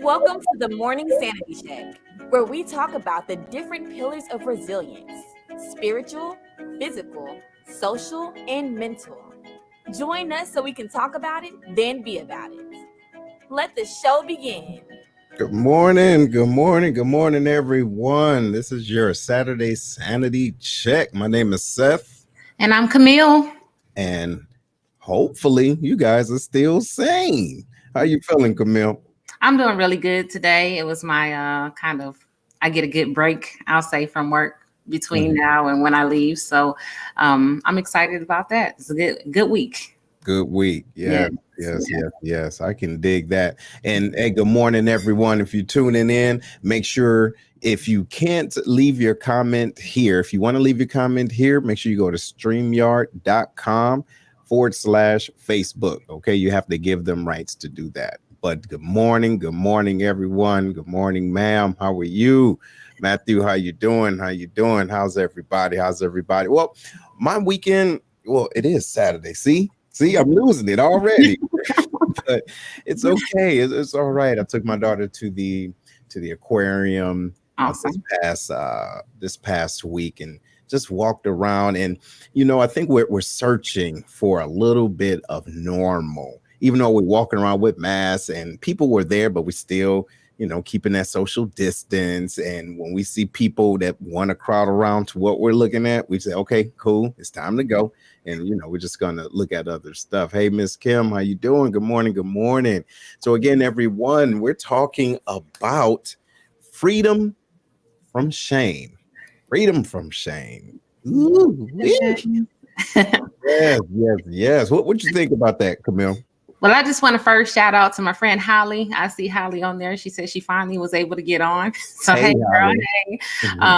Welcome to the Morning Sanity Check, where we talk about the different pillars of resilience: spiritual, physical, social, and mental. Join us so we can talk about it, then be about it. Let the show begin. Good morning, good morning, good morning, everyone. This is your Saturday Sanity Check. My name is Seth. And I'm Camille. And hopefully you guys are still sane. How you feeling, Camille? I'm doing really good today. It was my I get a good break, I'll say, from work between now and when I leave. So I'm excited about that. It's a good week. Good week. Yes. I can dig that. And hey, good morning, everyone. If you're tuning in, make sure if you can't leave your comment here, if you want to leave your comment here, make sure you go to StreamYard.com/Facebook. Okay, you have to give them rights to do that. But good morning, everyone. Good morning, ma'am. How are you? Matthew, how you doing? How's everybody? Well, my weekend, it is Saturday. See, I'm losing it already. But it's okay. It's all right. I took my daughter to the aquarium this past week and just walked around. And I think we're searching for a little bit of normal. Even though we're walking around with masks and people were there, but we still, keeping that social distance. And when we see people that want to crowd around to what we're looking at, we say, okay, cool, it's time to go. And, we're just going to look at other stuff. Hey, Miss Kim, how you doing? Good morning. So again, everyone, we're talking about freedom from shame. Ooh, yes. What you think about that, Camille? Well, I just want to first shout out to my friend Holly. I see Holly on there. She said she finally was able to get on. So hey girl, hey.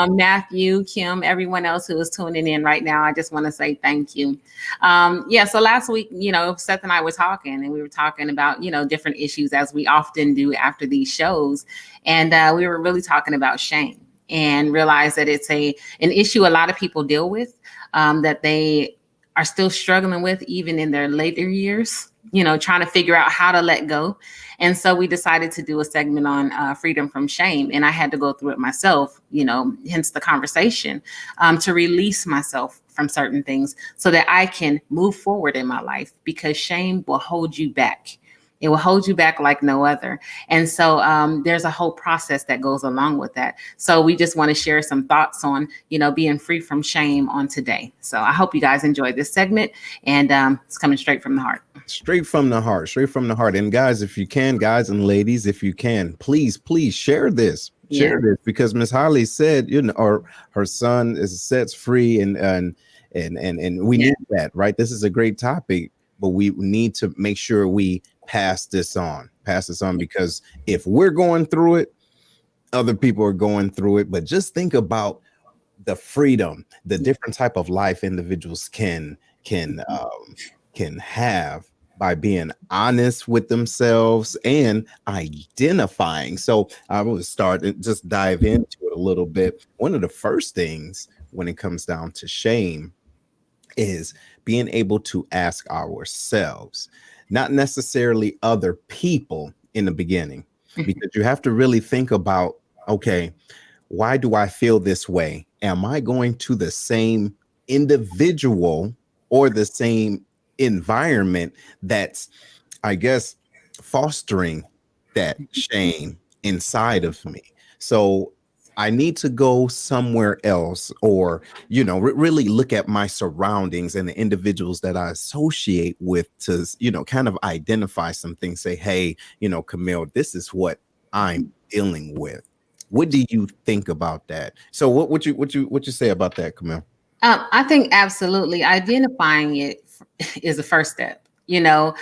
Matthew, Kim, everyone else who is tuning in right now, I just want to say thank you. So last week, Seth and I were talking, and we were talking about, different issues as we often do after these shows. And we were really talking about shame and realized that it's an issue a lot of people deal with, that they are still struggling with even in their later years. Trying to figure out how to let go. And so we decided to do a segment on freedom from shame. And I had to go through it myself, hence the conversation, to release myself from certain things so that I can move forward in my life, because shame will hold you back. It will hold you back like no other. And so there's a whole process that goes along with that. So we just want to share some thoughts on, being free from shame on today. So I hope you guys enjoyed this segment, and it's coming straight from the heart. Straight from the heart. And guys, if you can, guys and ladies, if you can, please share this. Share this, because Miss Holly said, or her son is sets free, and we need that, right? This is a great topic, but we need to make sure we pass this on, because if we're going through it, other people are going through it. But just think about the freedom, the different type of life individuals can have by being honest with themselves and identifying. So I will start and just dive into it a little bit. One of the first things when it comes down to shame is being able to ask ourselves, not necessarily other people in the beginning, because you have to really think about, okay, why do I feel this way? Am I going to the same individual or the same environment that's, I guess, fostering that shame inside of me? So I need to go somewhere else, or, really look at my surroundings and the individuals that I associate with to, kind of identify some things, say, hey, Camille, this is what I'm dealing with. What do you think about that? So what you say about that, Camille? I think absolutely identifying it is the first step. You know,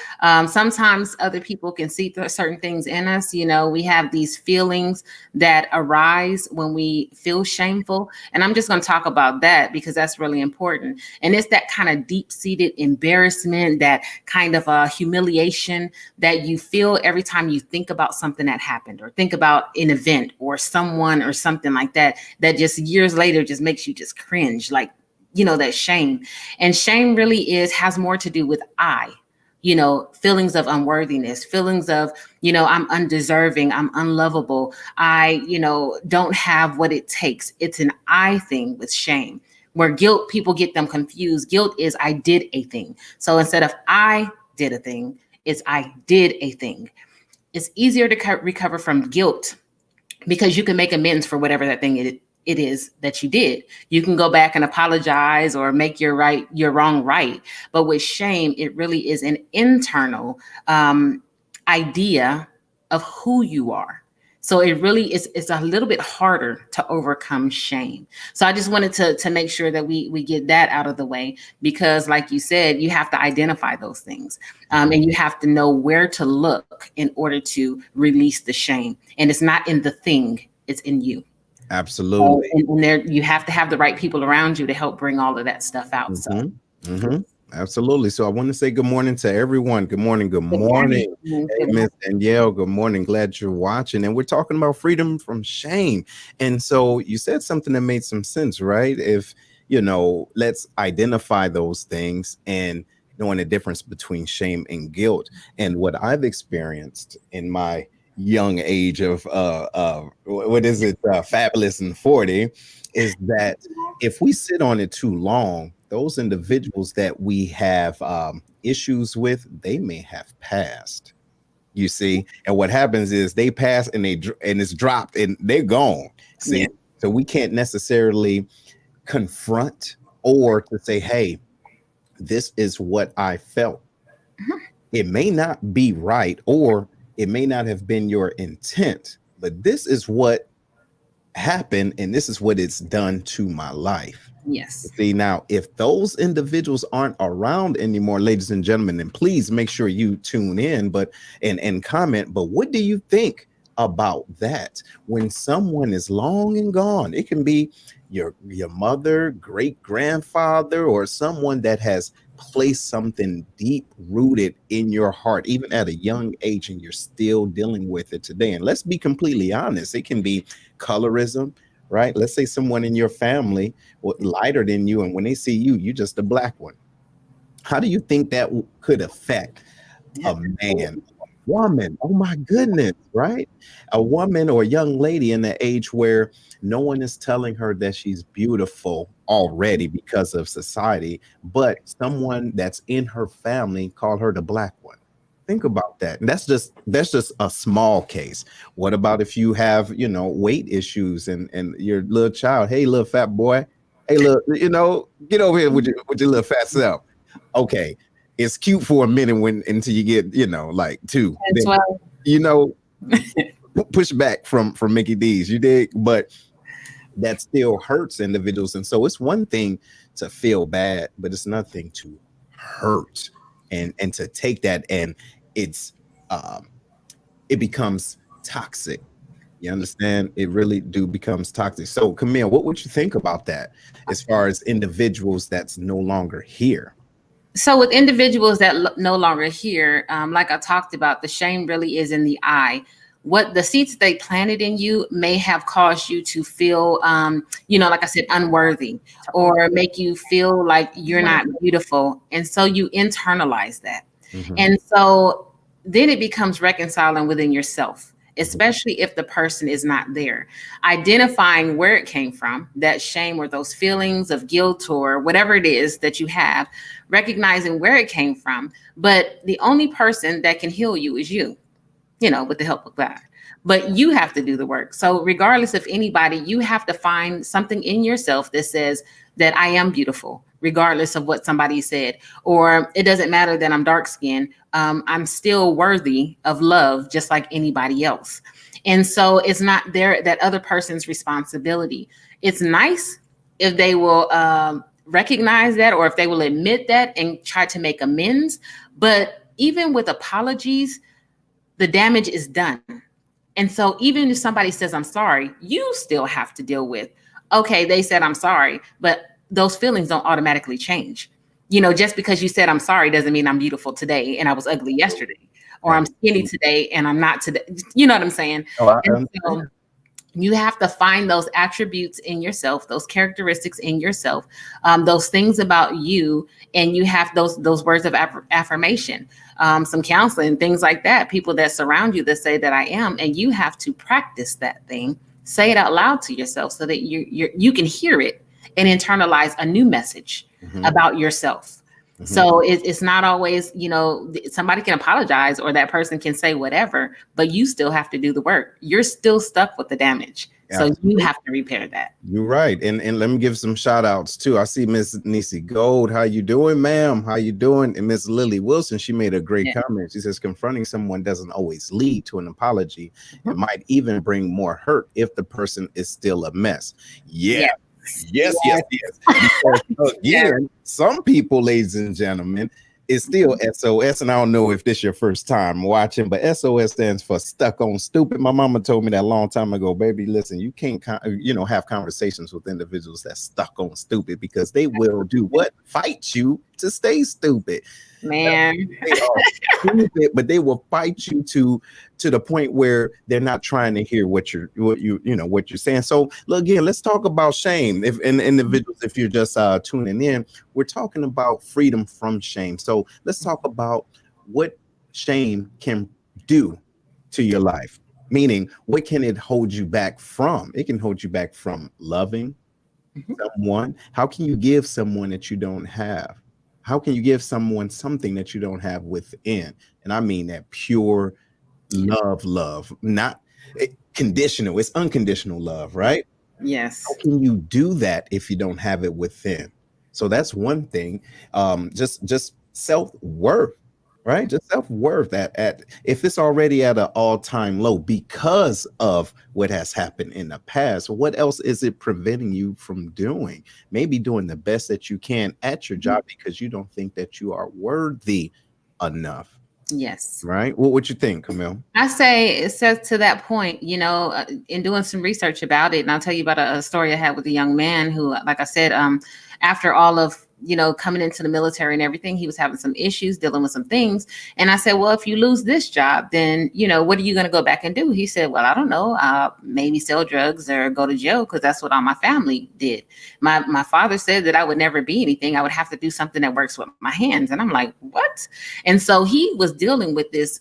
sometimes other people can see certain things in us. You know, we have these feelings that arise when we feel shameful. And I'm just going to talk about that because that's really important. And it's that kind of deep-seated embarrassment, that kind of humiliation that you feel every time you think about something that happened or think about an event or someone or something like that, that just years later just makes you just cringe, like, you know, that shame. And shame really has more to do with you know, feelings of unworthiness, feelings of, you know, I'm undeserving, I'm unlovable, I, you know, don't have what it takes. It's an I thing with shame. Where guilt, people get them confused. Guilt is I did a thing. So instead of I did a thing, it's I did a thing. It's easier to recover from guilt because you can make amends for whatever that thing it is that you did. You can go back and apologize or make your wrong right. But with shame, it really is an internal idea of who you are. So it really is, it's a little bit harder to overcome shame. So I just wanted to make sure that we get that out of the way, because like you said, you have to identify those things and you have to know where to look in order to release the shame. And it's not in the thing, it's in you. Absolutely. And there, you have to have the right people around you to help bring all of that stuff out. Absolutely. So I want to say good morning to everyone. Good morning. Good morning. Hey, Miss Danielle, good morning. Glad you're watching. And we're talking about freedom from shame. And so you said something that made some sense, right? If, you know, let's identify those things and knowing the difference between shame and guilt. And what I've experienced in my young age of what is it, fabulous and 40, is that if we sit on it too long, those individuals that we have issues with, they may have passed, you see. And what happens is they pass and it's dropped and they're gone. See, yeah. So we can't necessarily confront or to say, hey, this is what I felt. It may not be right, or it may not have been your intent, but this is what happened and this is what it's done to my life. Yes. See, now, if those individuals aren't around anymore, ladies and gentlemen, then please make sure you tune in, and comment. But what do you think about that? When someone is long and gone, it can be your mother, great grandfather, or someone that has placed something deep rooted in your heart, even at a young age, and you're still dealing with it today. And let's be completely honest, it can be colorism. Right? Let's say someone in your family was lighter than you, and when they see you, you're just a black one. How do you think that could affect a man, a woman? Oh my goodness, right? A woman or a young lady in the age where no one is telling her that she's beautiful already because of society, but someone that's in her family called her the black one. Think about that. And that's just a small case. What about if you have, you know, weight issues and your little child, hey, little fat boy, hey, look, you know, get over here with your little fat self. Okay, it's cute for a minute until you get, you know, like 2. Then, you know, push back from Mickey D's, you dig? But that still hurts individuals. And so it's one thing to feel bad, but it's nothing to hurt. And to take that, and it becomes toxic. You understand? It really becomes toxic. So Camille, what would you think about that as far as individuals that's no longer here? So with individuals that no longer here, like I talked about, the shame really is in the I. What the seeds they planted in you may have caused you to feel, you know, like I said, unworthy, or make you feel like you're not beautiful. And so you internalize that. And so then it becomes reconciling within yourself, especially if the person is not there. Identifying where it came from, that shame or those feelings of guilt or whatever it is that you have, recognizing where it came from. But the only person that can heal you is you. You know, with the help of God, but you have to do the work. So regardless of anybody, you have to find something in yourself that says that I am beautiful, regardless of what somebody said, or it doesn't matter that I'm dark skinned. I'm still worthy of love, just like anybody else. And so it's not that other person's responsibility. It's nice if they will recognize that, or if they will admit that and try to make amends. But even with apologies, the damage is done. And so even if somebody says, I'm sorry, you still have to deal with, okay, they said, I'm sorry, but those feelings don't automatically change. You know, just because you said, I'm sorry, doesn't mean I'm beautiful today and I was ugly yesterday, or I'm skinny today and I'm not today. You know what I'm saying? And so you have to find those attributes in yourself, those characteristics in yourself, those things about you, and you have those words of affirmation, some counseling, things like that. People that surround you that say that I am, and you have to practice that thing. Say it out loud to yourself so that you can hear it and internalize a new message about yourself. So it's not always, you know, somebody can apologize or that person can say whatever, but you still have to do the work. You're still stuck with the damage. So you have to repair that. You're right. And let me give some shout outs too. I see Miss Nisi Gold. How you doing, ma'am? How you doing? And Miss Lily Wilson, she made a great comment. She says, confronting someone doesn't always lead to an apology. It might even bring more hurt if the person is still a mess. Yes. Because again, some people, ladies and gentlemen, is still SOS. And I don't know if this is your first time watching, but SOS stands for stuck on stupid. My mama told me that a long time ago, baby, listen, you can't, have conversations with individuals that's stuck on stupid, because they will do what? Fight you to stay stupid. Man, they are stupid, but they will fight you to the point where they're not trying to hear what you're saying. So again, let's talk about shame. If individuals, if you're just tuning in, we're talking about freedom from shame. So let's talk about what shame can do to your life. Meaning, what can it hold you back from? It can hold you back from loving someone. How can you give someone that you don't have? How can you give someone something that you don't have within? And I mean that pure love, not conditional. It's unconditional love, right? Yes. How can you do that if you don't have it within? So that's one thing. Just self-worth, right? Just self-worth at if it's already at an all-time low because of what has happened in the past, what else is it preventing you from doing? Maybe doing the best that you can at your job because you don't think that you are worthy enough. Yes. Right. Well, what you think, Camille? I say it says to that point, in doing some research about it, and I'll tell you about a story I had with a young man who, like I said, after all of, coming into the military and everything, he was having some issues, dealing with some things. And I said, well, if you lose this job, then, what are you going to go back and do? He said, well, I don't know, maybe sell drugs or go to jail, because that's what all my family did. My father said that I would never be anything. I would have to do something that works with my hands. And I'm like, what? And so he was dealing with this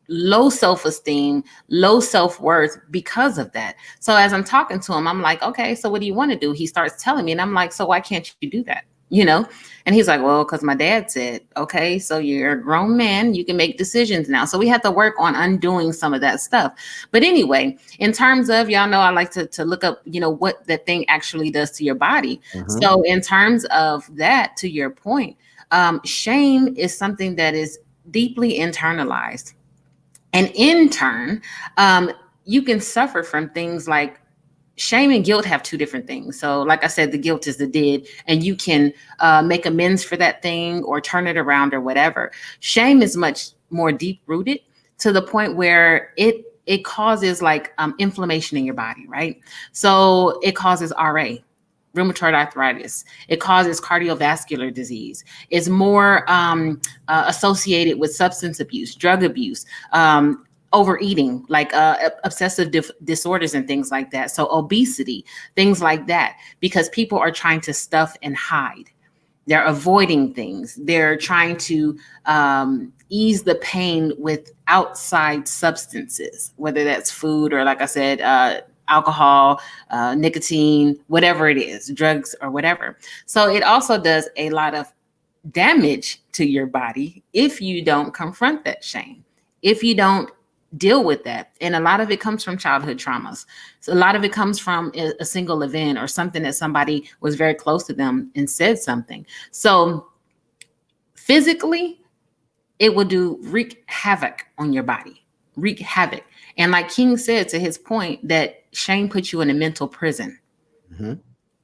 low self-esteem, low self-worth because of that. So as I'm talking to him, I'm like, okay, so what do you want to do? He starts telling me, and I'm like, so why can't you do that? And he's like, well, because my dad said, okay, so you're a grown man, you can make decisions now. So we had to work on undoing some of that stuff. But anyway, in terms of, y'all know, I like to look up, what that thing actually does to your body. So in terms of that, to your point, shame is something that is deeply internalized. And in turn, you can suffer from things like shame and guilt have two different things. So like I said, the guilt is the did, and you can make amends for that thing or turn it around or whatever. Shame is much more deep rooted to the point where it causes like inflammation in your body, right? So it causes RA, rheumatoid arthritis. It causes cardiovascular disease. It's more associated with substance abuse, drug abuse, overeating, like obsessive disorders and things like that. So obesity, things like that, because people are trying to stuff and hide. They're avoiding things. They're trying to ease the pain with outside substances, whether that's food or, like I said, alcohol, nicotine, whatever it is, drugs or whatever. So it also does a lot of damage to your body if you don't confront that shame, if you don't deal with that. And a lot of it comes from childhood traumas. So a lot of it comes from a single event or something that somebody was very close to them and said something. So physically, it will wreak havoc on your body, wreak havoc. And like King said, to his point, that shame puts you in a mental prison.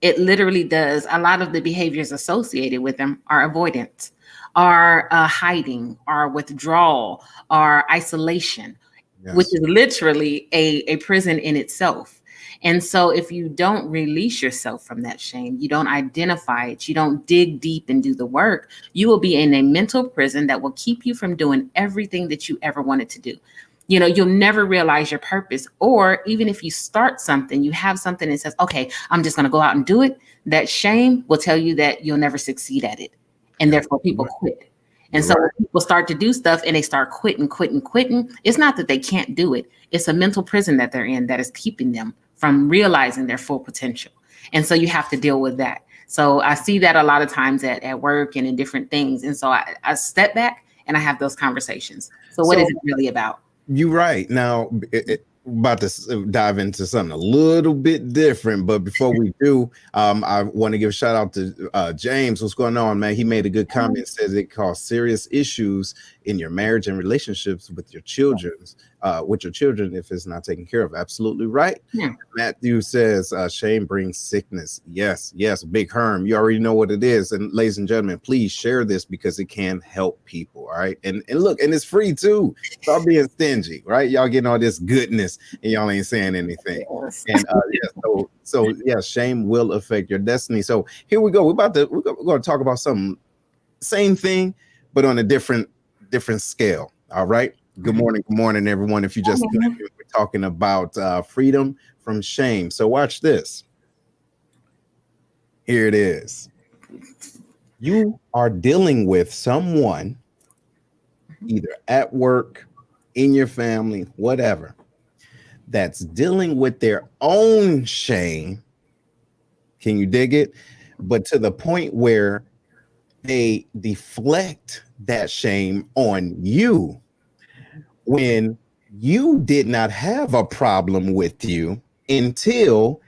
It literally does. A lot of the behaviors associated with them are avoidance. are hiding, or withdrawal, or isolation, which Yes. is literally a prison in itself. And so if you don't release yourself from that shame, you don't identify it, you don't dig deep and do the work, you will be in a mental prison that will keep you from doing everything that you ever wanted to do. You'll never realize your purpose. Or even if you start something, you have something that says, okay, I'm just going to go out and do it. That shame will tell you that you'll never succeed at it. And therefore people quit. And so when people start to do stuff and they start quitting, it's not that they can't do it. It's a mental prison that they're in that is keeping them from realizing their full potential. And so you have to deal with that. So I see that a lot of times at work and in different things. And so I step back and I have those conversations. So what is it really about? You're right. Now, about to dive into something a little bit different, but before we do, I want to give a shout out to James. What's going on, man? He made a good comment. Says it causes serious issues in your marriage and relationships with your children if it's not taken care of. Absolutely right. Yeah. Matthew says shame brings sickness. Yes, Big Herm, you already know what it is. And ladies and gentlemen, please share this because it can help people. All right, and look, and it's free too. Stop being stingy, right? Y'all getting all this goodness and y'all ain't saying anything. And so shame will affect your destiny. So here we go. We're going to talk about something, same thing, but on a different scale. All right. Good morning, everyone. If you just we're talking about freedom from shame. So watch this. Here it is. You are dealing with someone, either at work, in your family, whatever, that's dealing with their own shame. Can you dig it? But to the point where they deflect that shame on you, when you did not have a problem with you until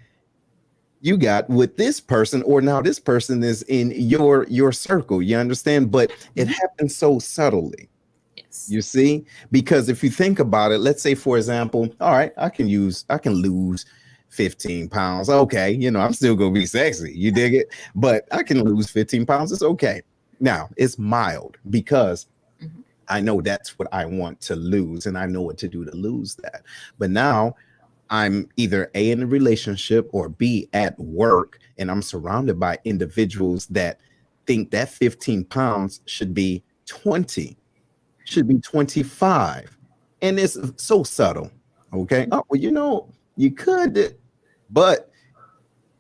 you got with this person, or now this person is in your circle. You understand? But it happens so subtly. Yes. You see? Because if you think about it, let's say, for example, all right, I can lose 15 pounds. Okay, I'm still gonna be sexy. You dig it? But I can lose 15 pounds. It's okay. Now it's mild because I know that's what I want to lose, and I know what to do to lose that. But now I'm either A, in a relationship, or B, at work, and I'm surrounded by individuals that think that 15 pounds should be 20, should be 25. And it's so subtle. Okay. Oh, well, you could, but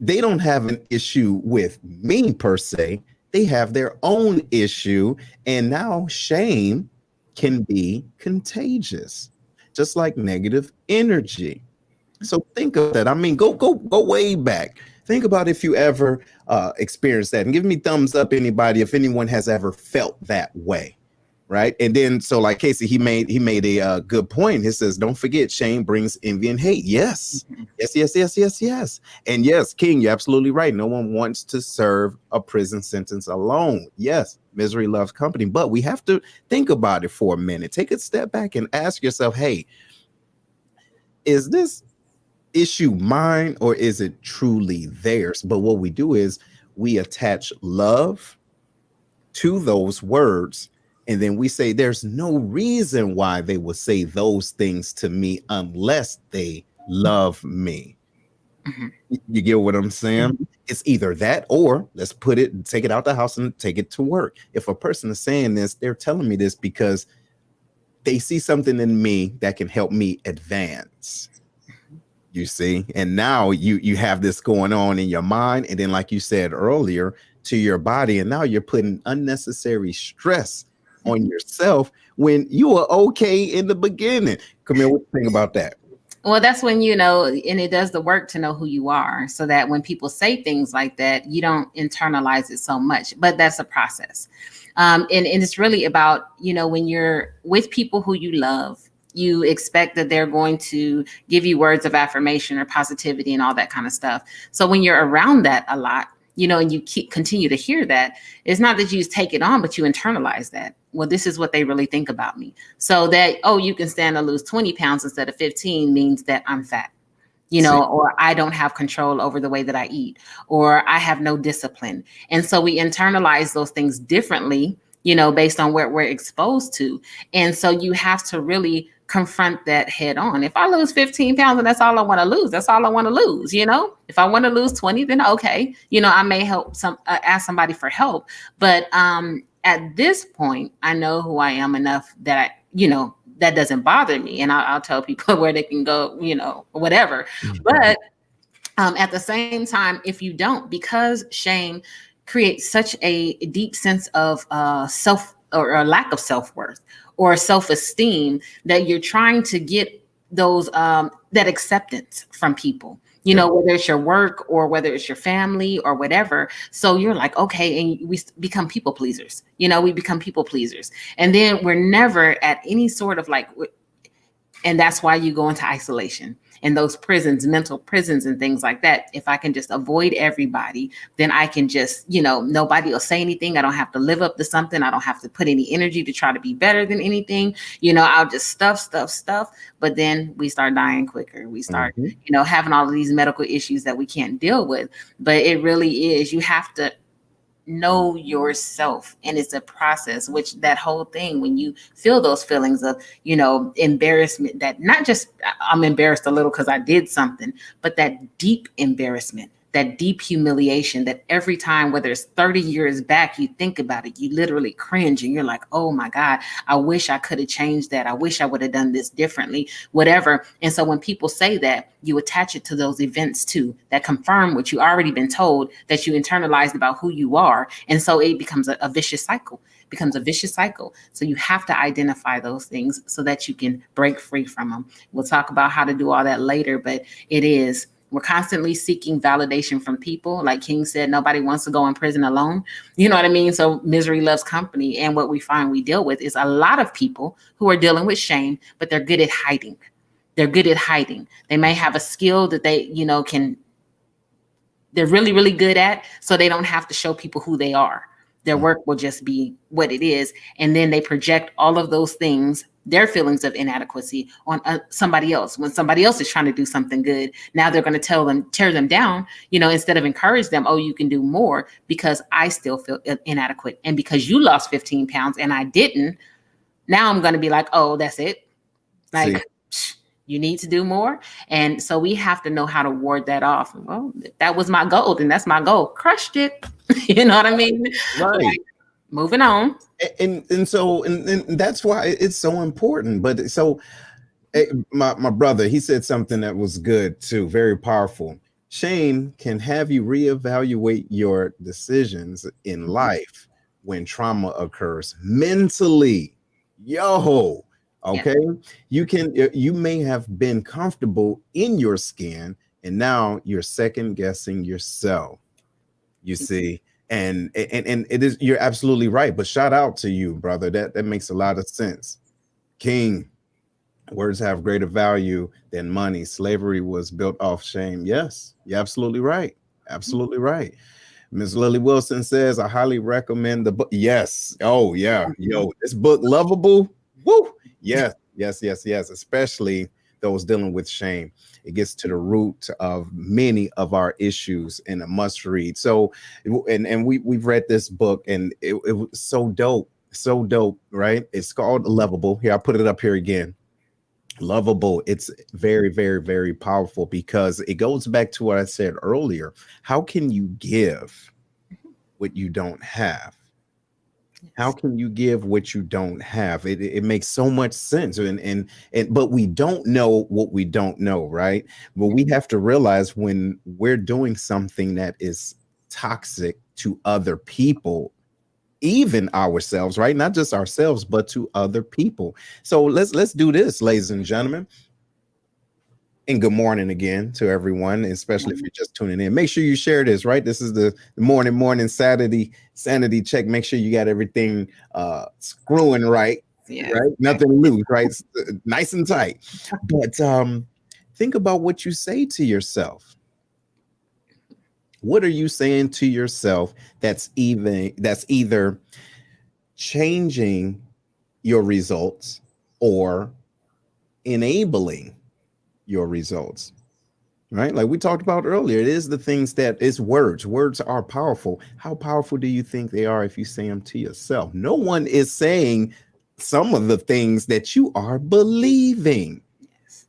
they don't have an issue with me per se. They have their own issue. And now shame can be contagious, just like negative energy. So think of that. I mean, go way back. Think about if you ever experienced that, and give me thumbs up, anybody, if anyone has ever felt that way, right? And then, so like Casey, he made a good point. He says, don't forget, shame brings envy and hate. Yes. And yes, King, you're absolutely right. No one wants to serve a prison sentence alone. Yes, misery loves company, but we have to think about it for a minute. Take a step back and ask yourself, hey, is this issue mine, or is it truly theirs? But what we do is we attach love to those words, and then we say there's no reason why they would say those things to me unless they love me. You get what I'm saying? It's either that, or let's take it out the house and take it to work. If a person is saying this, they're telling me this because they see something in me that can help me advance. You see, and now you have this going on in your mind, and then, like you said earlier, to your body, and now you're putting unnecessary stress on yourself when you were okay in the beginning. Come here, what do you think about that? Well, that's when, and it does the work to know who you are, so that when people say things like that, you don't internalize it so much. But that's a process. And it's really about, when you're with people who you love, you expect that they're going to give you words of affirmation or positivity and all that kind of stuff. So when you're around that a lot, and you continue to hear that, it's not that you just take it on, but you internalize that. Well, this is what they really think about me. So that, you can stand to lose 20 pounds instead of 15 means that I'm fat, or I don't have control over the way that I eat, or I have no discipline. And so we internalize those things differently, based on what we're exposed to. And so you have to really confront that head on. If I lose 15 pounds and that's all I want to lose, that's all I want to lose. If I want to lose 20, then okay, I may help ask somebody for help. But at this point, I know who I am enough that that doesn't bother me. And I'll tell people where they can go, whatever. But at the same time, if you don't, because shame creates such a deep sense of self or a lack of self-worth or self-esteem, that you're trying to get those that acceptance from people, whether it's your work or whether it's your family or whatever. So you're like, okay, and we become people pleasers. We become people pleasers, and then we're never at any sort of and that's why you go into isolation and those prisons, mental prisons and things like that. If I can just avoid everybody, then I can just, nobody will say anything. I don't have to live up to something. I don't have to put any energy to try to be better than anything. I'll just stuff. But then we start dying quicker. We start, having all of these medical issues that we can't deal with. But it really is, you have to know yourself, and it's a process, which that whole thing, when you feel those feelings of embarrassment, that not just I'm embarrassed a little because I did something, but that deep embarrassment, that deep humiliation, that every time, whether it's 30 years back, you think about it, you literally cringe and you're like, oh my God, I wish I could have changed that. I wish I would have done this differently, whatever. And so when people say that, you attach it to those events too, that confirm what you already been told, that you internalized about who you are. And so it becomes a vicious cycle, So you have to identify those things so that you can break free from them. We'll talk about how to do all that later, but we're constantly seeking validation from people. Like King said, nobody wants to go in prison alone. You know what I mean? So misery loves company. And what we find we deal with is a lot of people who are dealing with shame, but they're good at hiding. They may have a skill that they, they're really, really good at, so they don't have to show people who they are. Their work will just be what it is. And then they project all of those things, their feelings of inadequacy, on somebody else. When somebody else is trying to do something good, now they're going to tear them down, instead of encourage them. Oh, you can do more because I still feel inadequate. And because you lost 15 pounds and I didn't, now I'm going to be like, oh, that's it. You need to do more. And so we have to know how to ward that off. Well, that was my goal, and that's my goal. Crushed it. You know what I mean? Right. Moving on. And so that's why it's so important. But so my brother, he said something that was good too, very powerful. Shame can have you reevaluate your decisions in life when trauma occurs mentally. Okay. Yeah. You may have been comfortable in your skin, and now you're second guessing yourself. You see, and it is, you're absolutely right. But shout out to you, brother. That makes a lot of sense. King, words have greater value than money. Slavery was built off shame. Yes, you're absolutely right. Absolutely right. Ms. Lily Wilson says, I highly recommend the book. Yes. Oh, yeah. This book, Lovable. Woo. Yes. Especially those dealing with shame. It gets to the root of many of our issues, and a must read. So, and we've read this book, and it was so dope, right? It's called Lovable. Here, I'll put it up here again. Lovable. It's very, very, very powerful, because it goes back to what I said earlier. How can you give what you don't have? How can you give what you don't have? It makes so much sense. But we don't know what we don't know, right? But we have to realize when we're doing something that is toxic to other people, even ourselves, right? Not just ourselves, but to other people. So let's do this, ladies and gentlemen. And good morning again to everyone, especially if you're just tuning in. Make sure you share this, right? This is the morning Saturday sanity check. Make sure you got everything screwing right, right? Nothing loose, right? Nice and tight. But think about what you say to yourself. What are you saying to yourself that's either changing your results or enabling your results? right? Like we talked about earlier, it is the things that it's words. Words are powerful. How powerful do you think they are if you say them to yourself? No one is saying some of the things that you are believing. Yes.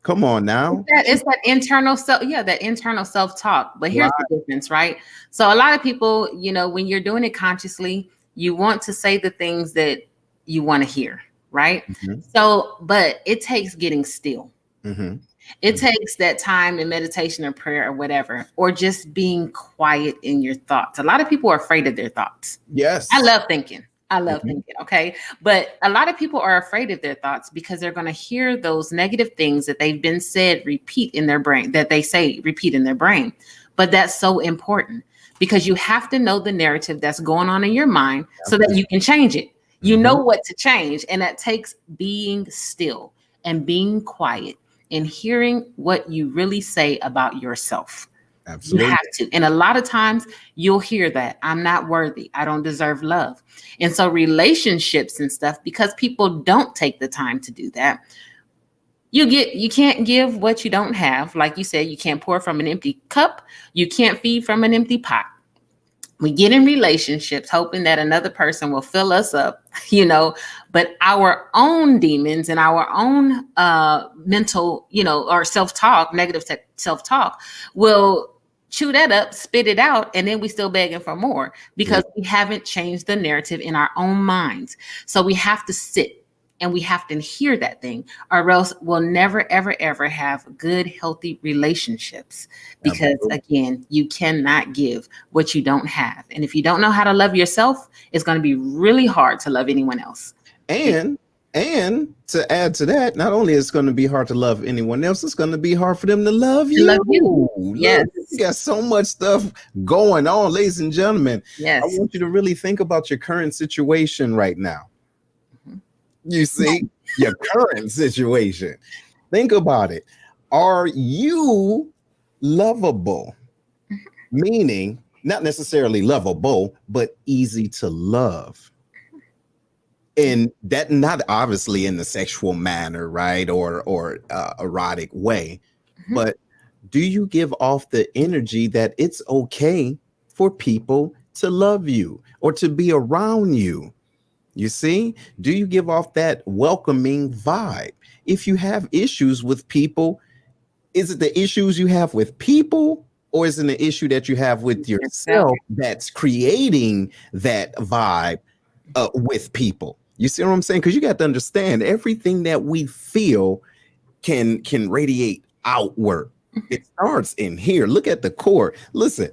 Come on now. It's that internal self, yeah, that internal self-talk. But here's the difference, right? So a lot of people, when you're doing it consciously, you want to say the things that you want to hear, right? Mm-hmm. So, but it takes getting still. Mm-hmm. It takes that time in meditation or prayer or whatever, or just being quiet in your thoughts. A lot of people are afraid of their thoughts. Yes. I love thinking. Thinking. Okay. But a lot of people are afraid of their thoughts because they're going to hear those negative things that they've been said repeat in their brain, that they say repeat in their brain. But that's so important because you have to know the narrative that's going on in your mind so that you can change it. You know what to change. And that takes being still and being quiet and hearing what you really say about yourself. Absolutely. You have to. And a lot of times you'll hear that I'm not worthy. I don't deserve love. And so relationships and stuff, because people don't take the time to do that, you can't give what you don't have. Like you said, you can't pour from an empty cup. You can't feed from an empty pot. We get in relationships hoping that another person will fill us up, but our own demons and our own mental, or self-talk, negative self-talk will chew that up, spit it out, and then we still begging for more because we haven't changed the narrative in our own minds. So we have to sit and we have to hear that thing, or else we'll never, ever, ever have good, healthy relationships. Because again, you cannot give what you don't have. And if you don't know how to love yourself, it's going to be really hard to love anyone else. And to add to that, not only is it going to be hard to love anyone else, it's going to be hard for them to love you. Love you. Yes. You got so much stuff going on, ladies and gentlemen. Yes. I want you to really think about your current situation right now. You see, your current situation. Think about it. Are you lovable? Meaning, not necessarily lovable, but easy to love. And that not obviously in the sexual manner, right? Or erotic way. But do you give off the energy that it's okay for people to love you or to be around you? You see, do you give off that welcoming vibe? If you have issues with people, is it the issues you have with people, or is it an issue that you have with yourself that's creating that vibe with people? You see what I'm saying? Because you got to understand, everything that we feel can radiate outward. It starts in here. Look at the core. Listen,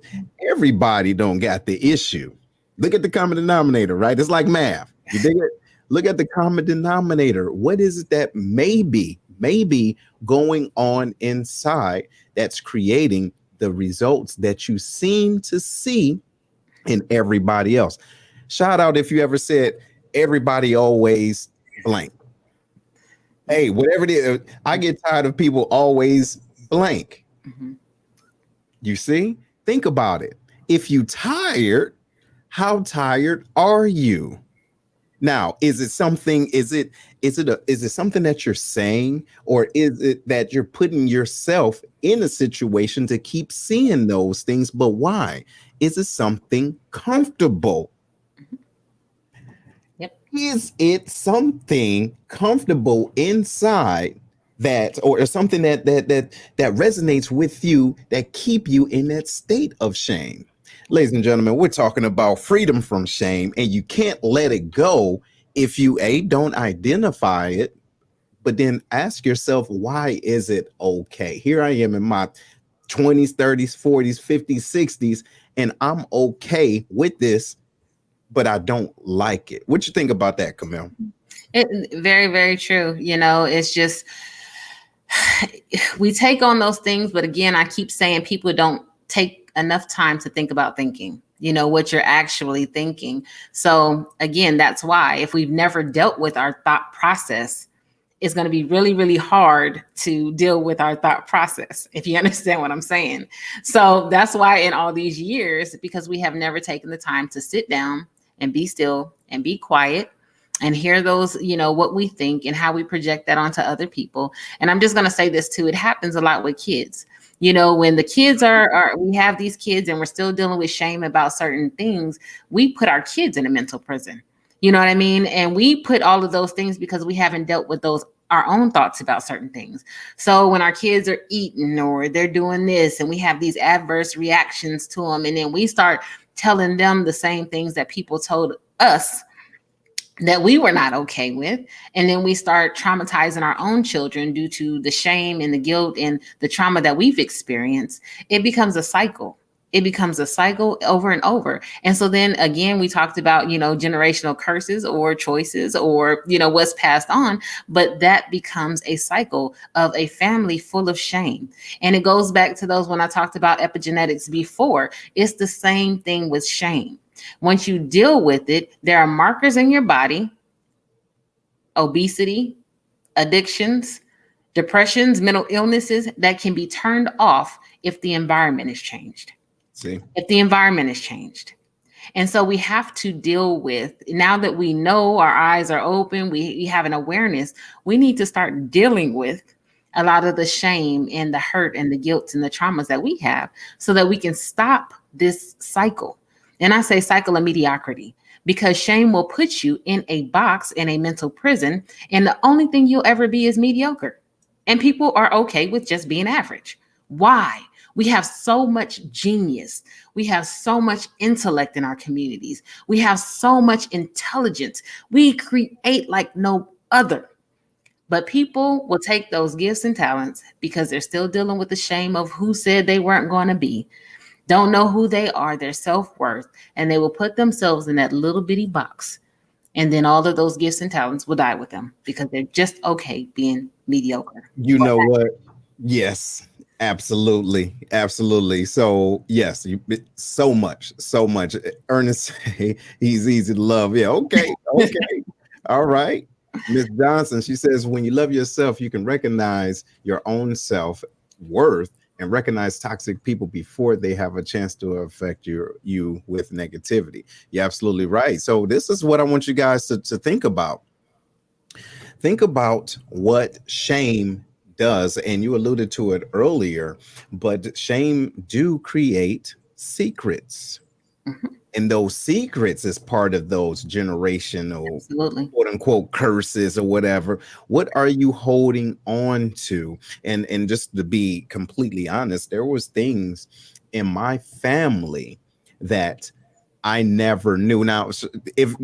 everybody don't got the issue. Look at the common denominator, right? It's like math. You dig it? Look at the common denominator. What is it that may be going on inside that's creating the results that you seem to see in everybody else? Shout out if you ever said everybody always blank. Hey, whatever it is, I get tired of people always blank. You see? Think about it. If you tired, how tired are you? Now, is it something that you're saying, or is it that you're putting yourself in a situation to keep seeing those things? But why? Is it something comfortable? Yep. Is it something comfortable inside that, or something that resonates with you, that keep you in that state of shame? Ladies and gentlemen, we're talking about freedom from shame, and you can't let it go if you don't identify it, but then ask yourself, why is it okay? Here I am in my 20s, 30s, 40s, 50s, 60s, and I'm okay with this, but I don't like it. What you think about that, Camille? Very, very true. It's just, we take on those things, but again, I keep saying people don't take enough time to think about thinking, what you're actually thinking. So again, that's why if we've never dealt with our thought process, it's going to be really, really hard to deal with our thought process, if you understand what I'm saying. So that's why in all these years, because we have never taken the time to sit down and be still and be quiet and hear those, what we think and how we project that onto other people. And I'm just going to say this too. It happens a lot with kids. You know, when the kids we have these kids and we're still dealing with shame about certain things, we put our kids in a mental prison. You know what I mean? And we put all of those things because we haven't dealt with our own thoughts about certain things. So when our kids are eating or they're doing this and we have these adverse reactions to them, and then we start telling them the same things that people told us that we were not okay with. And then we start traumatizing our own children due to the shame and the guilt and the trauma that we've experienced. It becomes a cycle. It becomes a cycle over and over. And so then again, we talked about, you know, generational curses or choices or, you know, what's passed on, but that becomes a cycle of a family full of shame. And it goes back to those when I talked about epigenetics before. It's the same thing with shame. Once you deal with it, there are markers in your body, obesity, addictions, depressions, mental illnesses that can be turned off if the environment is changed. If the environment is changed. And so we have to deal with, now that we know our eyes are open, we have an awareness, we need to start dealing with a lot of the shame and the hurt and the guilt and the traumas that we have so that we can stop this cycle. And I say cycle of mediocrity because shame will put you in a box, in a mental prison. And the only thing you'll ever be is mediocre. And people are okay with just being average. Why? We have so much genius. We have so much intellect in our communities. We have so much intelligence. We create like no other. But people will take those gifts and talents because they're still dealing with the shame of who said they weren't going to be, don't know who they are, their self-worth, and they will put themselves in that little bitty box. And then all of those gifts and talents will die with them because they're just okay being mediocre. You know what? Yes, absolutely. Absolutely. So yes, so much. Ernest, he's easy to love. Yeah. Okay. All right. Miss Johnson, she says, when you love yourself, you can recognize your own self-worth and recognize toxic people before they have a chance to affect you with negativity. You're absolutely right. So this is what I want you guys to think about. Think about what shame does, and you alluded to it earlier, but shame do create secrets. Mm-hmm. And those secrets is part of those generational, absolutely, quote unquote, curses or whatever. What are you holding on to? And just to be completely honest, there was things in my family that I never knew. Now, if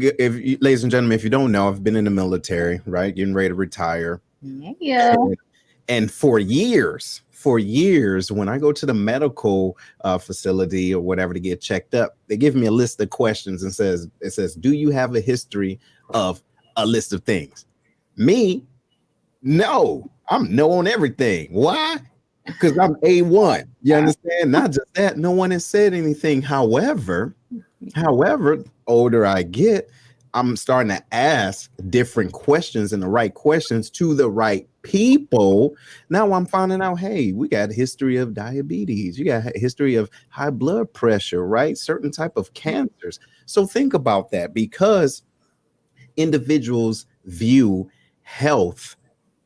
ladies and gentlemen, if you don't know, I've been in the military, right? Getting ready to retire. Yeah. And for years, when I go to the medical facility or whatever to get checked up, they give me a list of questions and it says, do you have a history of a list of things? Me? No, I'm no on everything. Why? Because I'm A1. You understand? Not just that, no one has said anything. However, older I get, I'm starting to ask different questions and the right questions to the right people. Now I'm finding out, hey, we got a history of diabetes. You got a history of high blood pressure, right? Certain type of cancers. So think about that, because individuals view health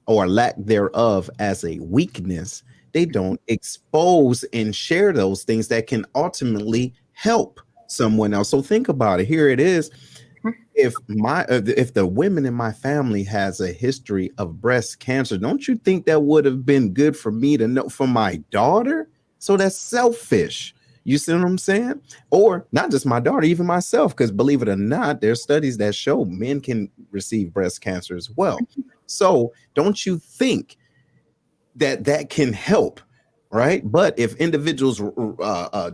or lack thereof as a weakness. They don't expose and share those things that can ultimately help someone else. So think about it. Here it is. If the women in my family has a history of breast cancer, don't you think that would have been good for me to know for my daughter? So that's selfish. You see what I'm saying? Or not just my daughter, even myself, because believe it or not, there's studies that show men can receive breast cancer as well. So don't you think that can help? Right. But if individuals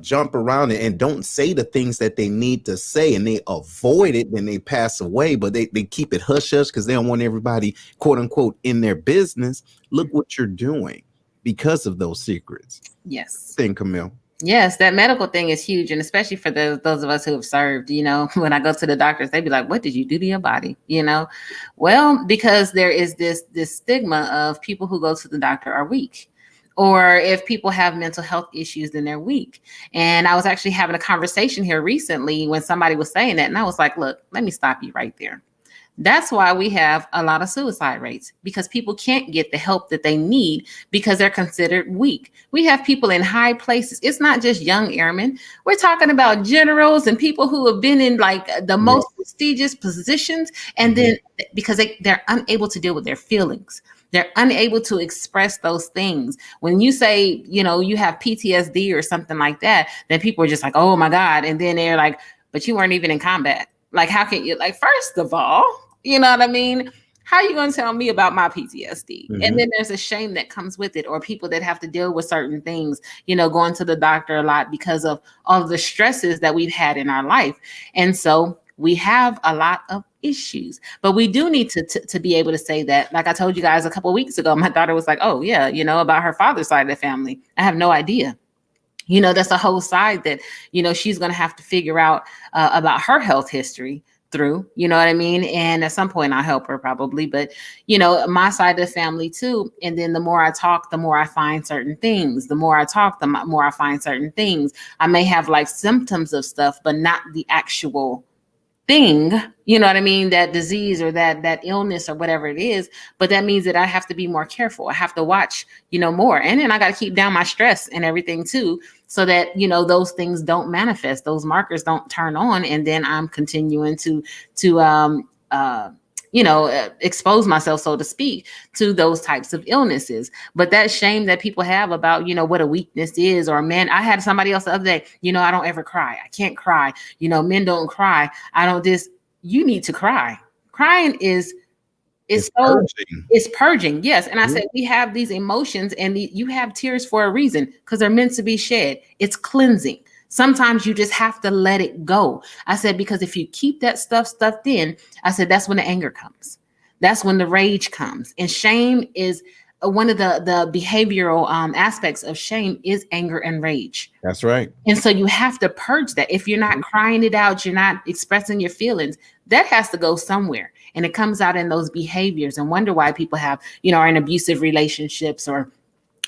jump around and don't say the things that they need to say and they avoid it, then they pass away. But they keep it hush hush because they don't want everybody, quote unquote, in their business. Look what you're doing because of those secrets. Yes. Think, Camille. Yes, that medical thing is huge. And especially for those of us who have served, you know, when I go to the doctors, they'd be like, what did you do to your body? You know, well, because there is this stigma of people who go to the doctor are weak. Or if people have mental health issues, then they're weak. And I was actually having a conversation here recently when somebody was saying that. And I was like, look, let me stop you right there. That's why we have a lot of suicide rates, because people can't get the help that they need because they're considered weak. We have people in high places. It's not just young airmen. We're talking about generals and people who have been in like the most prestigious positions. And then because they're unable to deal with their feelings. They're unable to express those things. When you say, you have PTSD or something like that, then people are just like, oh my God. And then they're like, but you weren't even in combat. Like, how can you, like, first of all, you know what I mean? How are you going to tell me about my PTSD? And then there's a shame that comes with it, or people that have to deal with certain things, going to the doctor a lot because of all of the stresses that we've had in our life. And so we have a lot of issues, but we do need to be able to say that, like I told you guys a couple of weeks ago, my daughter was like, oh yeah, about her father's side of the family. I have no idea. That's a whole side that, she's going to have to figure out about her health history through, you know what I mean? And at some point I'll help her probably, but my side of the family too. And then the more I talk, the more I find certain things. The more I talk, the more I find certain things. I may have like symptoms of stuff, but not the actual thing, you know what I mean? That disease or that illness or whatever it is. But that means that I have to be more careful. I have to watch, more. And then I got to keep down my stress and everything too, so that, those things don't manifest, those markers don't turn on. And then I'm continuing to expose myself, so to speak, to those types of illnesses. But that shame that people have about, what a weakness is, or man, I had somebody else the other day, I don't ever cry. I can't cry. Men don't cry. I don't you need to cry. Crying is purging. It's purging. Yes. And I said, we have these emotions and you have tears for a reason, because they're meant to be shed. It's cleansing. Sometimes you just have to let it go. I said, because if you keep that stuff stuffed in, I said, that's when the anger comes. That's when the rage comes. And shame is one of the behavioral aspects of shame is anger and rage. That's right. And so you have to purge that. If you're not crying it out, you're not expressing your feelings, that has to go somewhere. And it comes out in those behaviors, and wonder why people have, are in abusive relationships, or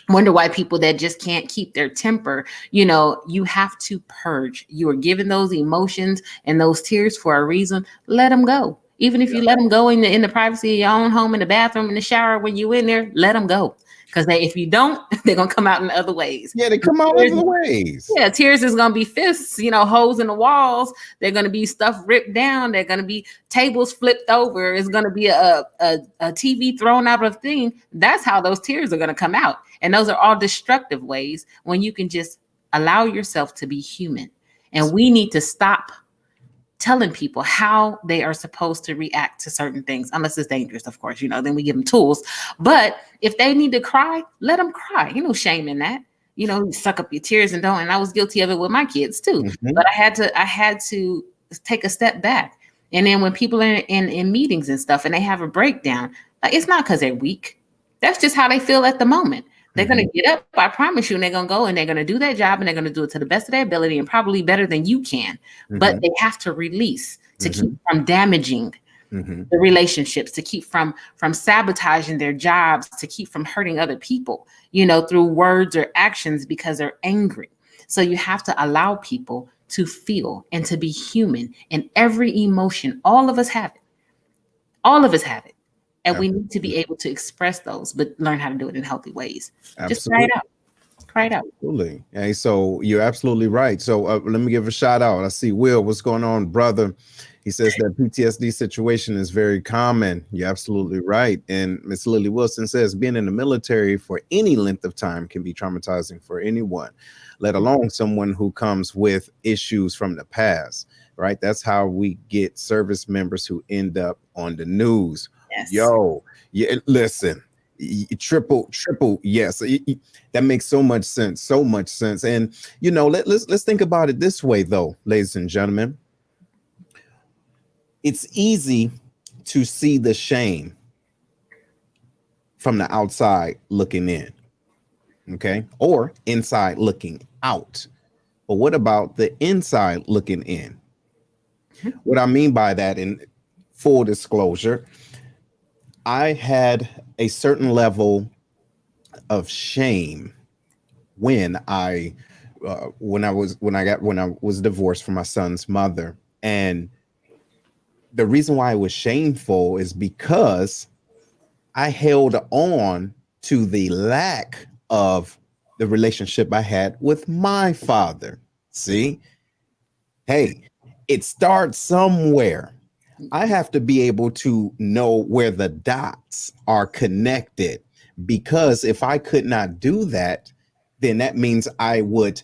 wonder why people that just can't keep their temper. You have to purge. You are given those emotions and those tears for a reason. Let them go. Even if you let them go in the privacy of your own home, in the bathroom, in the shower, when you're in there, let them go. Because if you don't, they're going to come out in other ways. Yeah, they come out in other ways. Yeah, tears is going to be fists, holes in the walls. They're going to be stuff ripped down. They're going to be tables flipped over. It's going to be a TV thrown out of thing. That's how those tears are going to come out. And those are all destructive ways when you can just allow yourself to be human. And we need to stop telling people how they are supposed to react to certain things, unless it's dangerous, of course, then we give them tools. But if they need to cry, let them cry. Shame in that. Suck up your tears and don't. And I was guilty of it with my kids too. But I had to take a step back. And then when people are in meetings and stuff and they have a breakdown, like, it's not because they're weak. That's just how they feel at the moment. They're going to get up, I promise you, and they're going to go and they're going to do their job, and they're going to do it to the best of their ability and probably better than you can. But they have to release to keep from damaging the relationships, to keep from sabotaging their jobs, to keep from hurting other people, through words or actions because they're angry. So you have to allow people to feel and to be human, and every emotion. All of us have it. All of us have it. And we need to be able to express those, but learn how to do it in healthy ways. Absolutely. Just cry it out. Cry it out. Absolutely. Hey, so you're absolutely right. So let me give a shout out. I see Will. What's going on, brother? He says that PTSD situation is very common. You're absolutely right. And Miss Lily Wilson says being in the military for any length of time can be traumatizing for anyone, let alone someone who comes with issues from the past, right? That's how we get service members who end up on the news. Yes. Yo, yeah, listen, triple, yes. That makes so much sense. And, let's think about it this way, though, ladies and gentlemen. It's easy to see the shame from the outside looking in, okay? Or inside looking out. But what about the inside looking in? What I mean by that, in full disclosure, I had a certain level of shame when I was divorced from my son's mother, and the reason why it was shameful is because I held on to the lack of the relationship I had with my father. See, hey, it starts somewhere. I have to be able to know where the dots are connected, because if I could not do that, then that means I would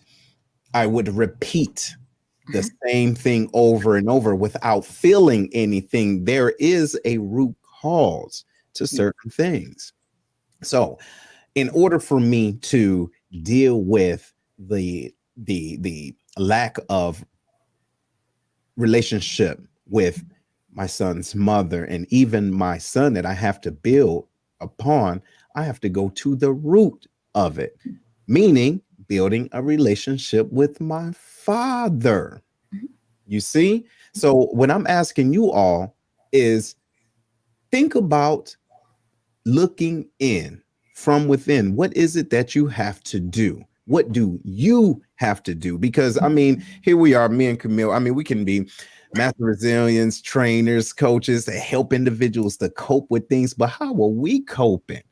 repeat the same thing over and over without feeling anything. There is a root cause to certain things. So, in order for me to deal with the lack of relationship with my son's mother and even my son that I have to build upon, I have to go to the root of it, meaning building a relationship with my father. You see? So what I'm asking you all is think about looking in from within. What is it that you have to do? What do you have to do? Because I mean, here we are, me and Camille. I mean, we can be master resilience trainers, coaches that help individuals to cope with things, but how are we coping?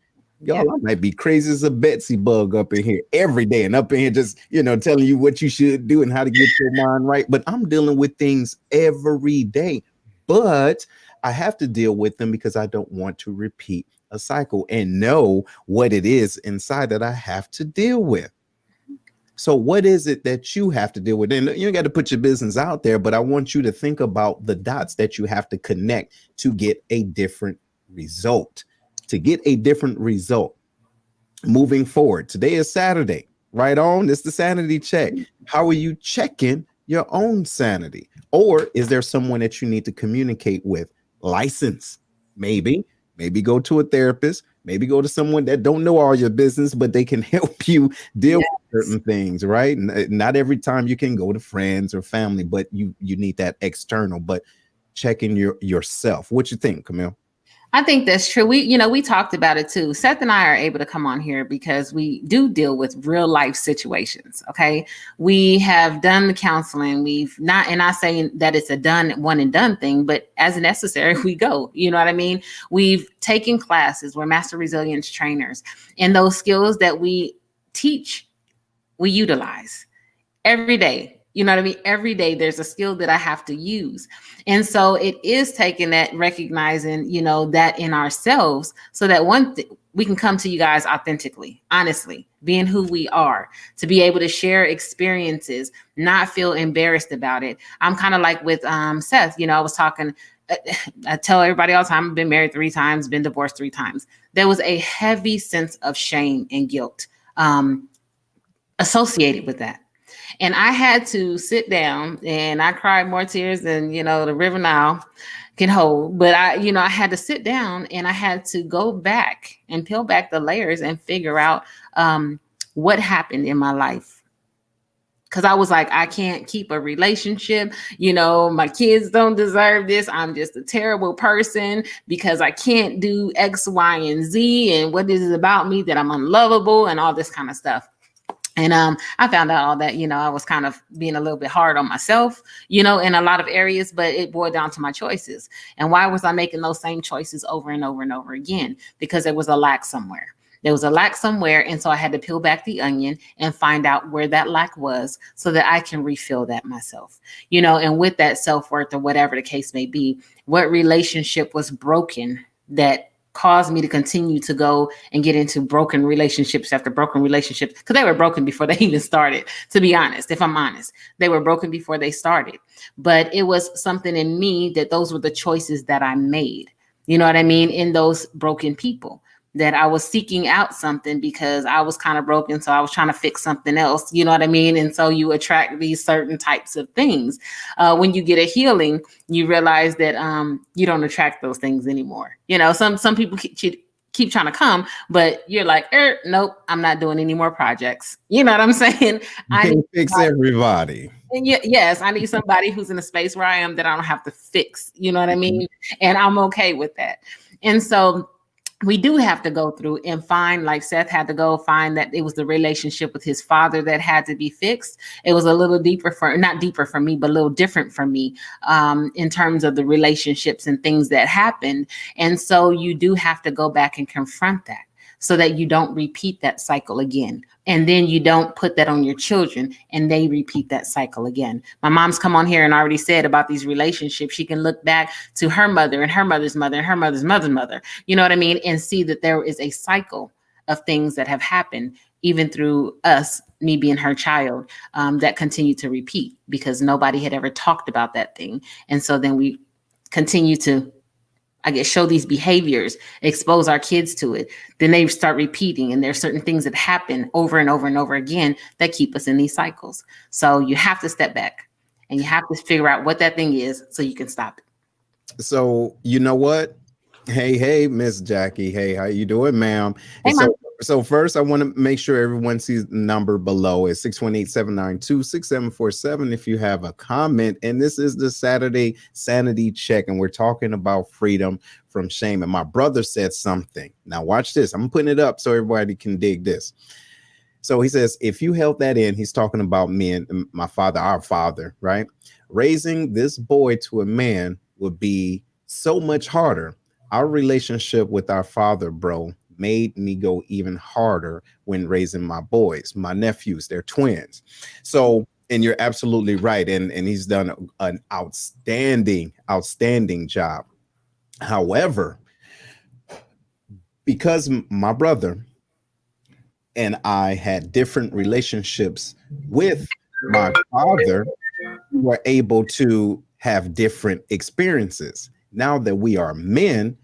Y'all, I might be crazy as a Betsy bug up in here every day and up in here just, telling you what you should do and how to get your mind right. But I'm dealing with things every day, but I have to deal with them because I don't want to repeat a cycle and know what it is inside that I have to deal with. So what is it that you have to deal with? And you got to put your business out there, but I want you to think about the dots that you have to connect to get a different result. To get a different result moving forward. Today is Saturday, right on. It's the sanity check. How are you checking your own sanity? Or is there someone that you need to communicate with? License, maybe go to a therapist, maybe go to someone that don't know all your business, but they can help you deal with certain things, right? Not every time you can go to friends or family, but you need that external, but checking yourself. What you think, Camille? I think that's true. We talked about it too. Seth and I are able to come on here because we do deal with real life situations. Okay. We have done the counseling. We've not, and not saying that it's a done one and done thing, but as necessary, we go, you know what I mean? We've taken classes. We're master resilience trainers, and those skills that we teach, we utilize every day. You know what I mean? Every day there's a skill that I have to use. And so it is taking that, recognizing, that in ourselves, so that we can come to you guys authentically, honestly, being who we are, to be able to share experiences, not feel embarrassed about it. I'm kind of like with Seth, I was talking, I tell everybody all the time, I've been married 3 times, been divorced 3 times. There was a heavy sense of shame and guilt associated with that. And I had to sit down, and I cried more tears than, the River Nile can hold. But I had to sit down, and I had to go back and peel back the layers and figure out what happened in my life. Because I was like, I can't keep a relationship. My kids don't deserve this. I'm just a terrible person because I can't do X, Y, and Z. And what is it about me that I'm unlovable and all this kind of stuff? And I found out all that, I was kind of being a little bit hard on myself, in a lot of areas, but it boiled down to my choices. And why was I making those same choices over and over and over again? Because there was a lack somewhere. There was a lack somewhere. And so I had to peel back the onion and find out where that lack was so that I can refill that myself, and with that self-worth or whatever the case may be, what relationship was broken that caused me to continue to go and get into broken relationships after broken relationships, because they were broken before they even started, to be honest. If I'm honest, they were broken before they started, but it was something in me that those were the choices that I made, in those broken people, that I was seeking out something because I was kind of broken. So I was trying to fix something else, And so you attract these certain types of things. When you get a healing, you realize that you don't attract those things anymore. Some people keep trying to come, but you're like, nope, I'm not doing any more projects. You know what I'm saying? I can fix everybody. And yes, I need somebody who's in a space where I am that I don't have to fix. You know what I mean? And I'm okay with that. And so we do have to go through and find, like Seth had to go find, that it was the relationship with his father that had to be fixed. It was a little deeper not deeper for me, but a little different for me in terms of the relationships and things that happened. And so you do have to go back and confront that so that you don't repeat that cycle again. And then you don't put that on your children and they repeat that cycle again. My mom's come on here and already said about these relationships. She can look back to her mother and her mother's mother and her mother's mother's mother, you know what I mean? And see that there is a cycle of things that have happened, even through us, me being her child, that continue to repeat because nobody had ever talked about that thing. And so then we continue to, I guess, show these behaviors, expose our kids to it, then they start repeating. And there's certain things that happen over and over and over again that keep us in these cycles. So you have to step back and you have to figure out what that thing is so you can stop it. So you know what? Hey, Miss Jackie. Hey, how you doing, ma'am? Hey, So first, I want to make sure everyone sees the number below. It's 618-792-6747 if you have a comment. And this is the Saturday Sanity Check, and we're talking about freedom from shame. And my brother said something. Now watch this. I'm putting it up so everybody can dig this. So he says, if you held that in, he's talking about me and my father, our father, right? Raising this boy to a man would be so much harder. Our relationship with our father, bro, made me go even harder when raising my boys, my nephews, they're twins. So, and you're absolutely right. And he's done an outstanding job. However, because my brother and I had different relationships with my father, we were able to have different experiences. Now that we are men,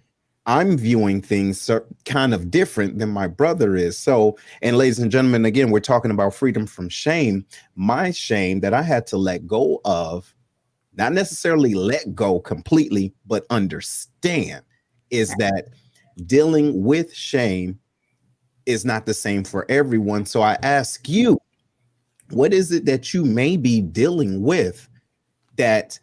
I'm viewing things kind of different than my brother is. So, and ladies and gentlemen, again, we're talking about freedom from shame. My shame that I had to let go of, not necessarily let go completely, but understand, is that dealing with shame is not the same for everyone. So I ask you, what is it that you may be dealing with that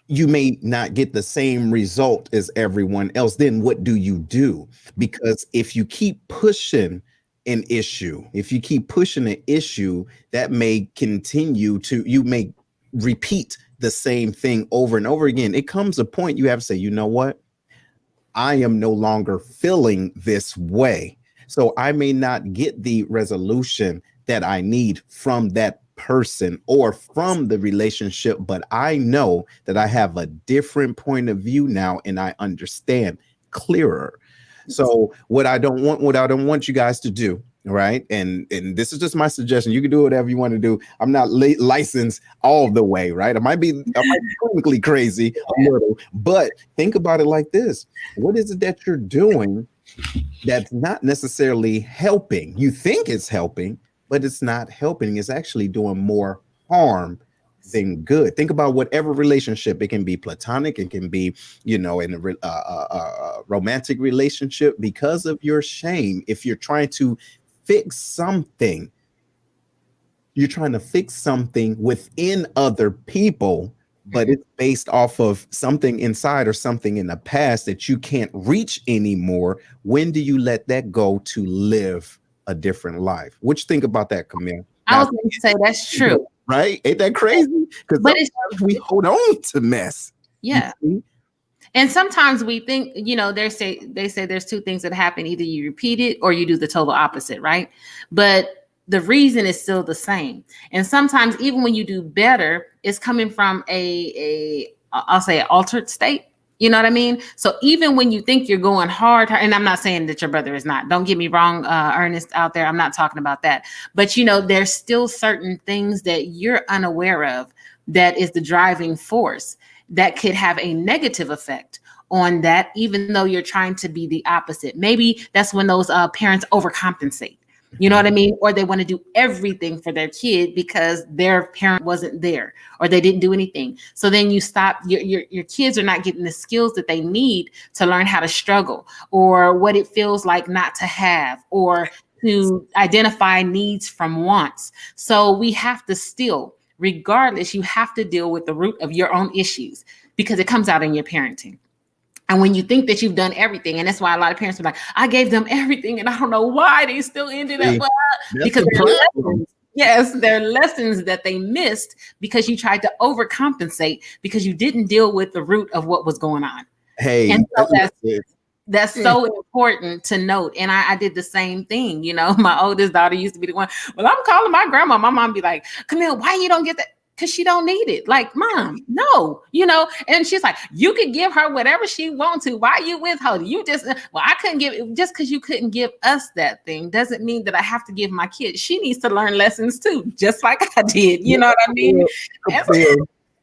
you may not get the same result as everyone else? Then what do you do? Because if you keep pushing an issue, that may continue to, you may repeat the same thing over and over again. It comes a point you have to say, you know what? I am no longer feeling this way. So I may not get the resolution that I need from that person or from the relationship, but I know that I have a different point of view now and I understand clearer. So what I don't want you guys to do, right? And this is just my suggestion. You can do whatever you want to do. I'm not licensed all the way, right? I might be clinically crazy a little, but think about it like this. What is it that you're doing that's not necessarily helping? You think it's helping, but it's not helping. It's actually doing more harm than good. Think about whatever relationship. It can be platonic. It can be, in a romantic relationship. Because of your shame, if you're trying to fix something, you're trying to fix something within other people, but it's based off of something inside or something in the past that you can't reach anymore. When do you let that go to live a different life? What you think about that, Camille? I was going to say that's true, right? Ain't that crazy? Because we hold on to mess. Yeah. And sometimes we think, they say there's two things that happen. Either you repeat it or you do the total opposite, right? But the reason is still the same. And sometimes even when you do better, it's coming from I'll say an altered state. You know what I mean? So even when you think you're going hard, and I'm not saying that your brother is not, don't get me wrong, Ernest out there, I'm not talking about that. But, there's still certain things that you're unaware of that is the driving force that could have a negative effect on that, even though you're trying to be the opposite. Maybe that's when those parents overcompensate. You know what I mean? Or they want to do everything for their kid because their parent wasn't there or they didn't do anything. So then you stop, your kids are not getting the skills that they need to learn how to struggle or what it feels like not to have or to identify needs from wants. So we have to still, regardless, you have to deal with the root of your own issues because it comes out in your parenting. And when you think that you've done everything, and that's why a lot of parents are like, I gave them everything and I don't know why they still ended up, because there are lessons that they missed because you tried to overcompensate because you didn't deal with the root of what was going on. Hey, and so that's so important to note. And I did the same thing. You know, my oldest daughter used to be the one, well, I'm calling my grandma. My mom be like, Camille, why you don't get that? Because she don't need it. Like, Mom, no, you know. And she's like, you could give her whatever she wants to. Why you withholding? You just, well, I couldn't give it. Just because you couldn't give us that thing doesn't mean that I have to give my kid. She needs to learn lessons too, just like I did. You know what I mean?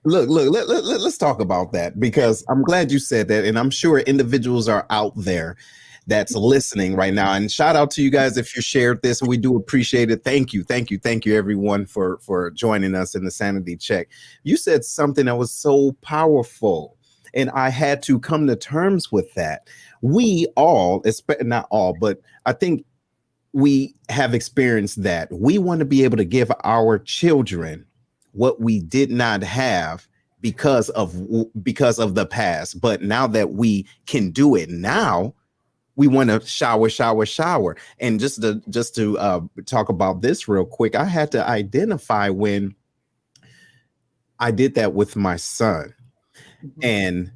Look, let's talk about that, because I'm glad you said that. And I'm sure individuals are out there that's listening right now. And shout out to you guys if you shared this, and we do appreciate it. Thank you everyone for joining us in the Sanity Check. You said something that was so powerful, and I had to come to terms with that. We all, not all, but I think we have experienced that. We want to be able to give our children what we did not have because of the past. But now that we can do it now, we want to shower. And just to talk about this real quick, I had to identify when I did that with my son. Mm-hmm. And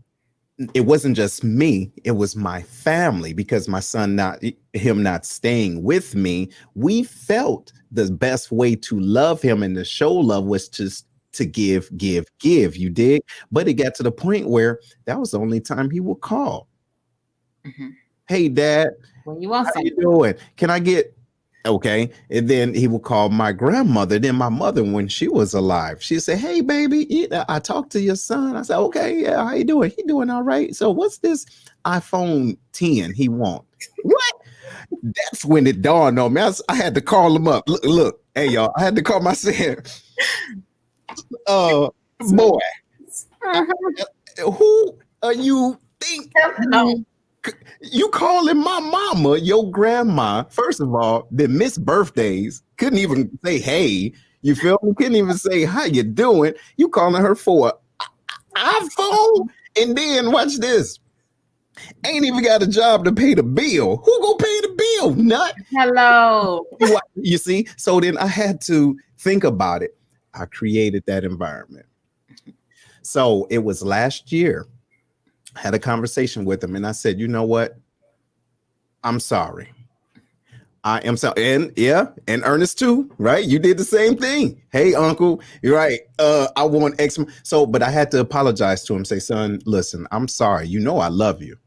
it wasn't just me, it was my family, because my son not staying with me, we felt the best way to love him and to show love was just to give, you dig? But it got to the point where that was the only time he would call. Mm-hmm. Hey, Dad, when you want how you doing? Can I get, okay. And then he would call my grandmother. Then my mother, when she was alive, she'd say, hey, baby, I talked to your son. I said, okay, yeah, how you doing? He doing all right. So what's this iPhone 10 he want? What? That's when it dawned on me. I had to call him up. Look, hey, y'all, I had to call myself. Boy, who are you think? No. You calling my mama your grandma, first of all, that missed birthdays, couldn't even say hey, you feel me? Couldn't even say how you doing. You calling her for an iPhone, and then watch this. Ain't even got a job to pay the bill. Who gonna pay the bill? Nut. Hello. You see? So then I had to think about it. I created that environment. So it was last year. Had a conversation with him, and I said, you know what? I'm sorry. I am sorry. And Ernest too, right? You did the same thing. Hey, uncle, you're right. I want X. So, but I had to apologize to him, say, son, listen, I'm sorry. You know, I love you.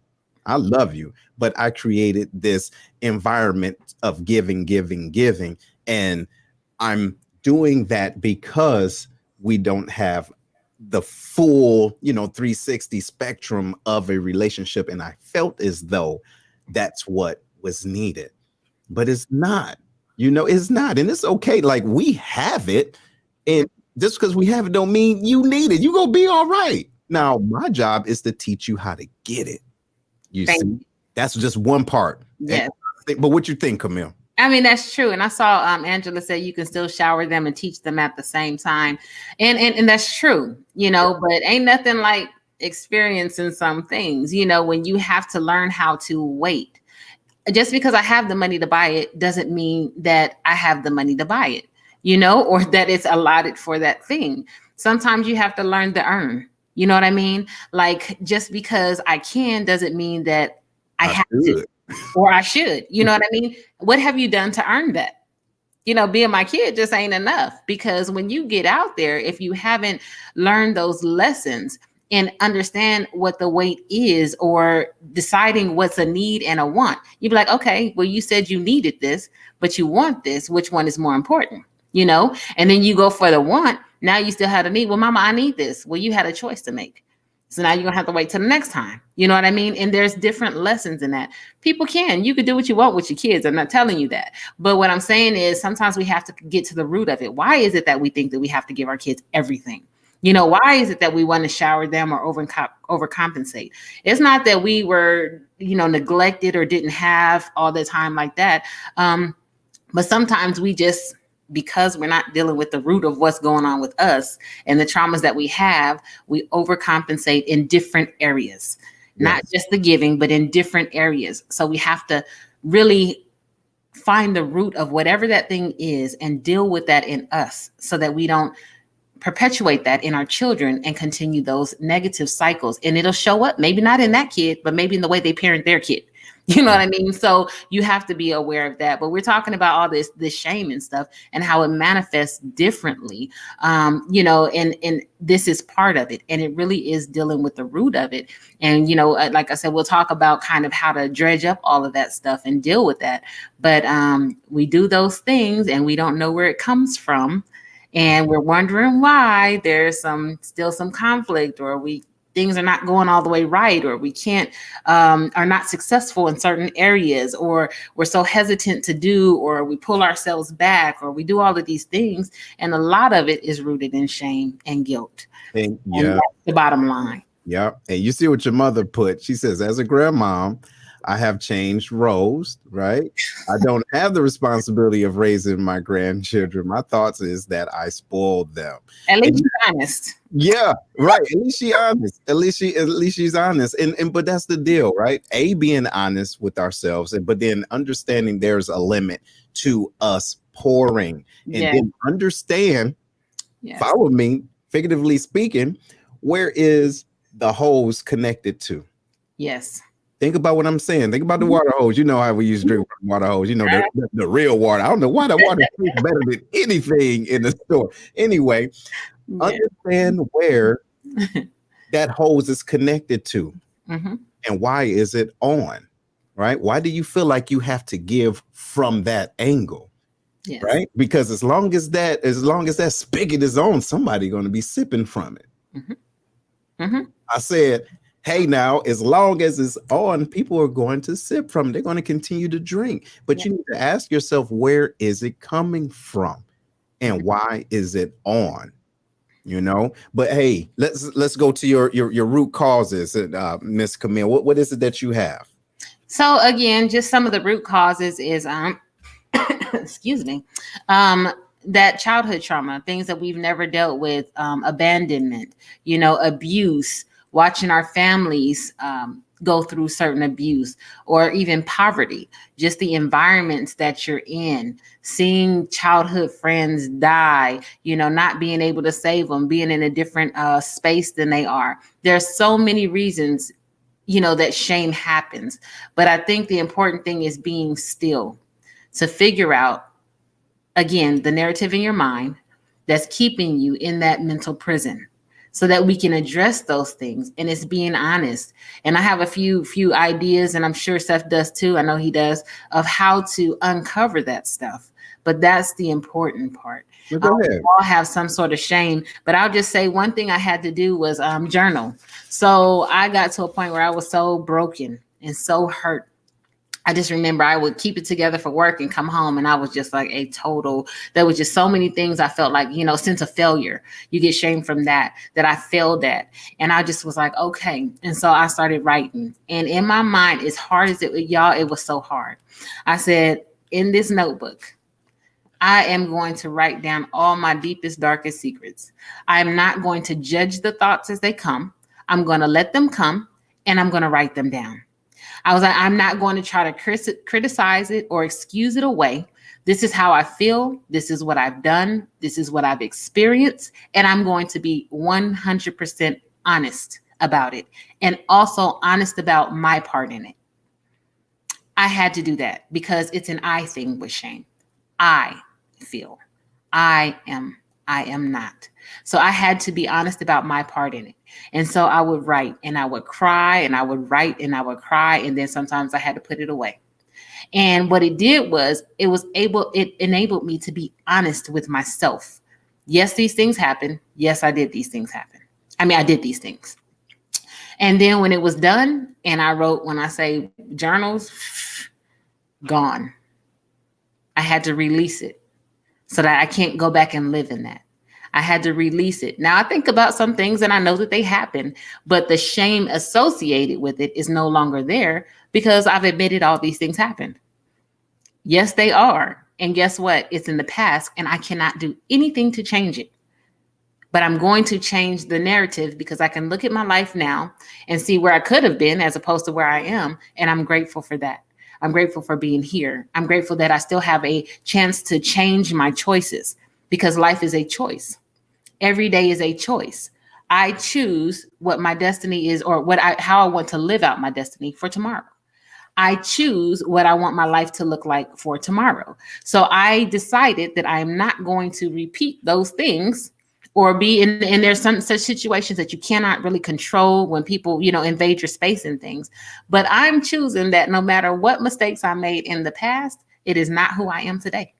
But I created this environment of giving. And I'm doing that because we don't have the full, 360 spectrum of a relationship. And I felt as though that's what was needed, but it's not, it's not. And it's okay. Like, we have it. And just because we have it don't mean you need it. You're going to be all right. Now, my job is to teach you how to get it. You see, that's just one part. Yes. But what you think, Camille? I mean, that's true. And I saw Angela say you can still shower them and teach them at the same time. And that's true, but ain't nothing like experiencing some things, when you have to learn how to wait. Just because I have the money to buy it doesn't mean that I have the money to buy it, or that it's allotted for that thing. Sometimes you have to learn to earn. You know what I mean? Like, just because I can doesn't mean that I have to. Or I should, you know what I mean? What have you done to earn that? Being my kid just ain't enough, because when you get out there, if you haven't learned those lessons and understand what the wait is, or deciding what's a need and a want, you'd be like, okay, well, you said you needed this, but you want this. Which one is more important? And then you go for the want. Now you still have a need. Well, mama, I need this. Well, you had a choice to make. So now you're going to have to wait till the next time. You know what I mean? And there's different lessons in that. You could do what you want with your kids. I'm not telling you that. But what I'm saying is sometimes we have to get to the root of it. Why is it that we think that we have to give our kids everything? Why is it that we want to shower them or overcompensate? It's not that we were, neglected or didn't have all the time like that. But sometimes we just, because we're not dealing with the root of what's going on with us and the traumas that we have, we overcompensate in different areas. not just the giving, but in different areas. So we have to really find the root of whatever that thing is and deal with that in us so that we don't perpetuate that in our children and continue those negative cycles. And it'll show up, maybe not in that kid, but maybe in the way they parent their kid. You know what I mean? So you have to be aware of that. But we're talking about all this shame and stuff and how it manifests differently, you know, and this is part of it. And it really is dealing with the root of it. And, you know, like I said, we'll talk about kind of how to dredge up all of that stuff and deal with that. But we do those things and we don't know where it comes from. And we're wondering why there's still some conflict, or things are not going all the way right, or we can't, are not successful in certain areas, or we're so hesitant to do, or we pull ourselves back, or we do all of these things. And a lot of it is rooted in shame and guilt. And that's the bottom line. Yeah. And you see what your mother put. She says, as a grandmom, I have changed roles, right? I don't have the responsibility of raising my grandchildren. My thoughts is that I spoiled them. At least she's honest. Yeah, right. At least she's honest. At least she's honest. And but that's the deal, right? Being honest with ourselves, but then understanding there's a limit to us pouring, and then understand, follow me, figuratively speaking, where is the hose connected to? Yes. Think about what I'm saying. Think about the water hose. You know how we used to drink from water hose. You know, the real water. I don't know why the water tastes better than anything in the store. Anyway, understand where that hose is connected to, and why is it on, right? Why do you feel like you have to give from that angle? Yes. Right? Because as long as that spigot is on, somebody's going to be sipping from it. I said, hey, now, as long as it's on, people are going to sip from it. They're going to continue to drink. But you need to ask yourself, where is it coming from? And why is it on? You know, but hey, let's go to your root causes, Miss Camille. What is it that you have? So again, just some of the root causes is excuse me, that childhood trauma, things that we've never dealt with, abandonment, you know, abuse, watching our families go through certain abuse, or even poverty, just the environments that you're in, seeing childhood friends die, you know, not being able to save them, being in a different space than they are. There's so many reasons, you know, that shame happens. But I think the important thing is being still to figure out, again, the narrative in your mind that's keeping you in that mental prison, so that we can address those things. And it's being honest. And I have a few ideas, and I'm sure Seth does too. I know he does, of how to uncover that stuff. But that's the important part. We all have some sort of shame, but I'll just say one thing I had to do was journal. So I got to a point where I was so broken and so hurt. I just remember I would keep it together for work and come home, and I was just like there was just so many things I felt like, you know, sense of failure. You get shame from that I failed at. And I just was like, okay. And so I started writing. And in my mind, as hard as it was so hard. I said, in this notebook, I am going to write down all my deepest, darkest secrets. I'm not going to judge the thoughts as they come. I'm going to let them come, and I'm going to write them down. I was like, I'm not going to try to criticize it or excuse it away. This is how I feel. This is what I've done. This is what I've experienced. And I'm going to be 100% honest about it, and also honest about my part in it. I had to do that because it's an I thing with shame. I feel. I am not. So I had to be honest about my part in it. And so I would write, and I would cry, and I would write, and I would cry. And then sometimes I had to put it away. And what it did was it enabled me to be honest with myself. Yes, these things happen. Yes, I did these things happen. I did these things. And then when it was done, and I wrote, when I say journals, gone. I had to release it so that I can't go back and live in that. I had to release it. Now I think about some things and I know that they happen, but the shame associated with it is no longer there because I've admitted all these things happened. Yes, they are. And guess what? It's in the past and I cannot do anything to change it. but I'm going to change the narrative because I can look at my life now and see where I could have been as opposed to where I am. And I'm grateful for that. I'm grateful for being here. I'm grateful that I still have a chance to change my choices because life is a choice. Every day is a choice. I choose what my destiny is or how I want to live out my destiny for tomorrow. I choose what I want my life to look like for tomorrow. So I decided that I am not going to repeat those things or be in, and there's some such situations that you cannot really control when people, invade your space and things. But I'm choosing that no matter what mistakes I made in the past, it is not who I am today.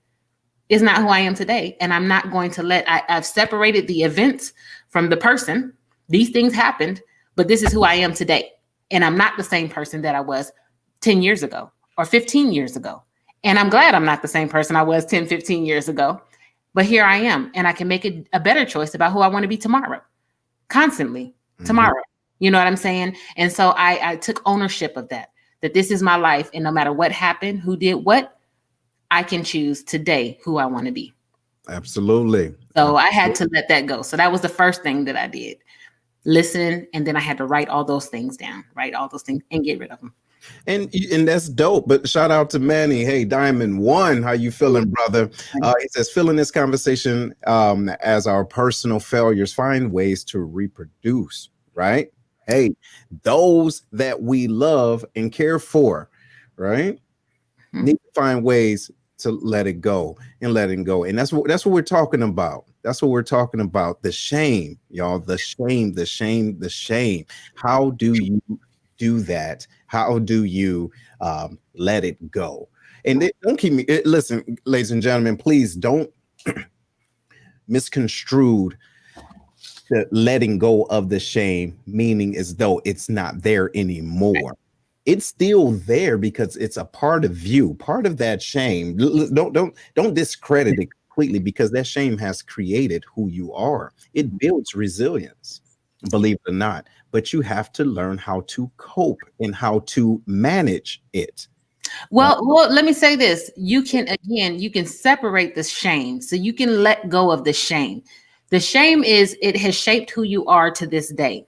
It's not who I am today. And I'm not going to I've separated the events from the person. These things happened, but this is who I am today. And I'm not the same person that I was 10 years ago or 15 years ago. And I'm glad I'm not the same person I was 10, 15 years ago. But here I am, and I can make a better choice about who I want to be tomorrow, constantly tomorrow. You know what I'm saying? And so I took ownership of that this is my life. And no matter what happened, who did what, I can choose today who I want to be. Absolutely. So I had to let that go. So that was the first thing that I did. Listen, and then I had to write all those things down, and get rid of them. And that's dope. But shout out to Manny. Hey, Diamond One, how you feeling, brother? He says, filling this conversation as our personal failures find ways to reproduce, right? Hey, those that we love and care for, right? Need to find ways to let it go. And that's what we're talking about. That's what we're talking about. The shame, y'all, the shame. How do you do that? How do you let it go? And don't keep me, listen, ladies and gentlemen, please don't misconstrued the letting go of the shame, meaning as though it's not there anymore. It's still there because it's a part of you, part of that shame. Don't discredit it completely because that shame has created who you are. It builds resilience, believe it or not. But you have to learn how to cope and how to manage it. Well, let me say this. You can separate the shame. So you can let go of the shame. The shame is it has shaped who you are to this day.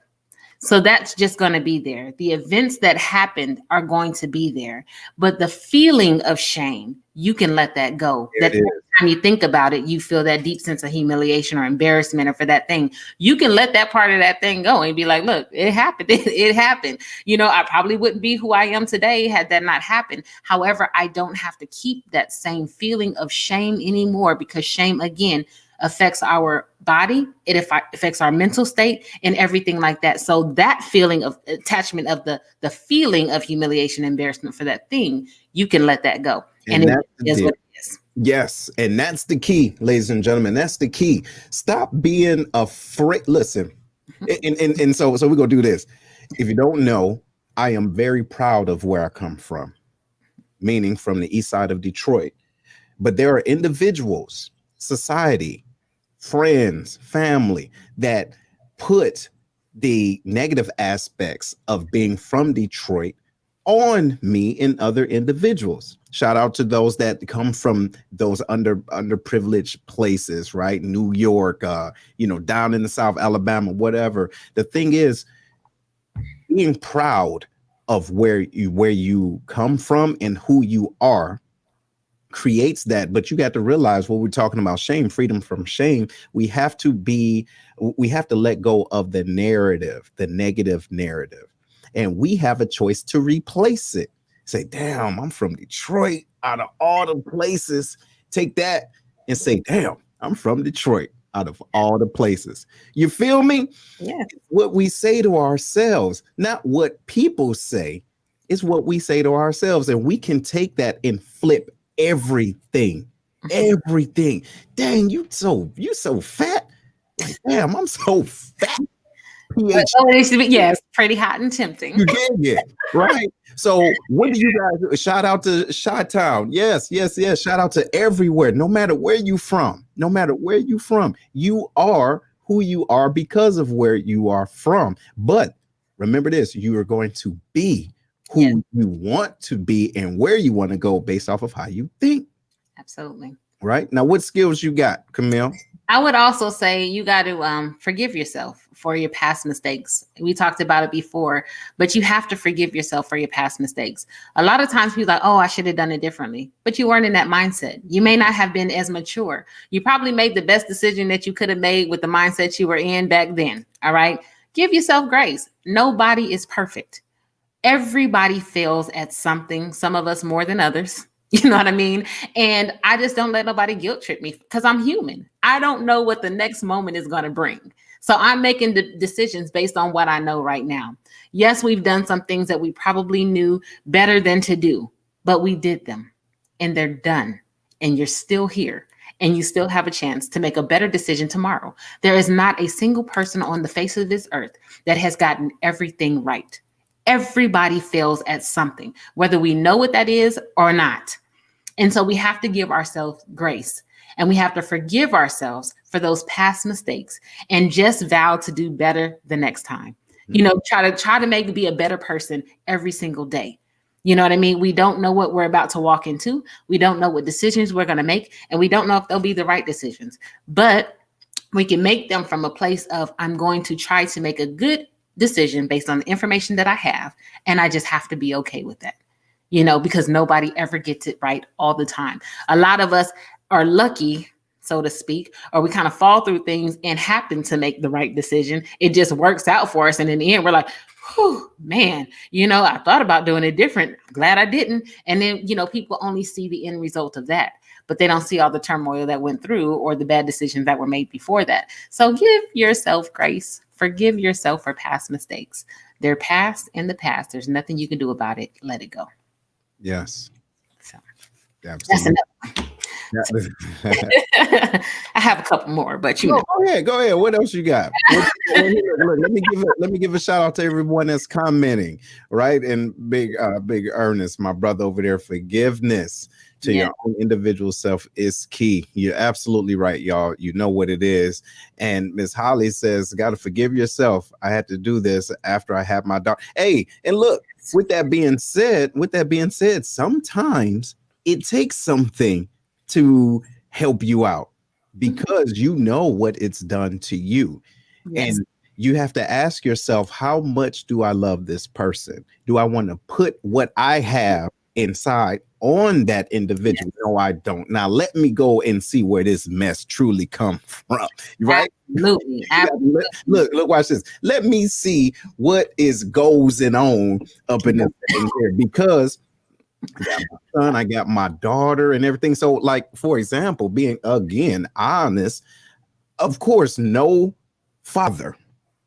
So that's just going to be there. The events that happened are going to be there. But the feeling of shame, you can let that go. That every time you think about it, you feel that deep sense of humiliation or embarrassment or for that thing. You can let that part of that thing go and be like, look, it happened. It happened. I probably wouldn't be who I am today had that not happened. However, I don't have to keep that same feeling of shame anymore because shame, again, affects our body, it affects our mental state and everything like that. So that feeling of attachment of the feeling of humiliation, embarrassment for that thing, you can let that go. And it is what it is. Yes. And that's the key, ladies and gentlemen. That's the key. Stop being afraid. Listen, and so we're going to do this. If you don't know, I am very proud of where I come from, meaning from the east side of Detroit. But there are individuals, society, friends, family that put the negative aspects of being from Detroit on me and other individuals. Shout out to those that come from those underprivileged places, right? New York, down in the South, Alabama, whatever. The thing is, being proud of where you come from and who you are creates that. But you got to realize what we're talking about, shame, freedom from shame. We have to let go of the narrative, the negative narrative. And we have a choice to replace it. Say, damn, I'm from Detroit. Out of all the places, take that and say, damn, I'm from Detroit. Out of all the places. You feel me? Yeah. What we say to ourselves, not what people say, is what we say to ourselves. And we can take that and flip everything. Dang, you so fat. Damn, I'm so fat. Yes, pretty hot and tempting. You can get right. So what do you guys? Shout out to Chi-Town. Yes. Shout out to everywhere. No matter where you from, you are who you are because of where you are from. But remember this: you are going to be who you want to be and where you want to go based off of how you think. Absolutely. Right now, what skills you got, Camille? I would also say you got to forgive yourself for your past mistakes. We talked about it before, but you have to forgive yourself for your past mistakes. A lot of times people are like, oh, I should have done it differently, but you weren't in that mindset. You may not have been as mature. You probably made the best decision that you could have made with the mindset you were in back then. All right. Give yourself grace. Nobody is perfect. Everybody fails at something, some of us more than others. You know what I mean? And I just don't let nobody guilt trip me because I'm human. I don't know what the next moment is going to bring. So I'm making the decisions based on what I know right now. Yes, we've done some things that we probably knew better than to do, but we did them and they're done. And you're still here and you still have a chance to make a better decision tomorrow. There is not a single person on the face of this earth that has gotten everything right. Everybody fails at something, whether we know what that is or not. And so we have to give ourselves grace and we have to forgive ourselves for those past mistakes and just vow to do better the next time. You know, try to be a better person every single day. You know what I mean? We don't know what we're about to walk into. We don't know what decisions we're going to make, and we don't know if they'll be the right decisions, but we can make them from a place of, I'm going to try to make a good decision based on the information that I have. And I just have to be okay with that. You know, because nobody ever gets it right all the time. A lot of us are lucky, so to speak, or we kind of fall through things and happen to make the right decision. It just works out for us. And in the end, we're like, whew, man, you know, I thought about doing it different. Glad I didn't. And then, you know, people only see the end result of that, but they don't see all the turmoil that went through or the bad decisions that were made before that. So give yourself grace. Forgive yourself for past mistakes. They're past in the past. There's nothing you can do about it. Let it go. Yes. So Absolutely. that's another. I have a couple more, but you know. Go ahead. What else you got? Look, let me give a shout out to everyone that's commenting, right? And big Ernest, my brother over there. Forgiveness to your own individual self is key. You're absolutely right, y'all. You know what it is. And Miss Holly says, got to forgive yourself. I had to do this after I had my daughter. Hey, and look, with that being said, sometimes it takes something to help you out because you know what it's done to you. Yes. And you have to ask yourself, how much do I love this person? Do I want to put what I have inside on that individual? Yes. No, I don't. Now let me go and see where this mess truly comes from. Right? Absolutely. Look, watch this. Let me see what is going on up in this thing here, because I got my son, I got my daughter and everything. So, like, for example, being again honest, of course, no father.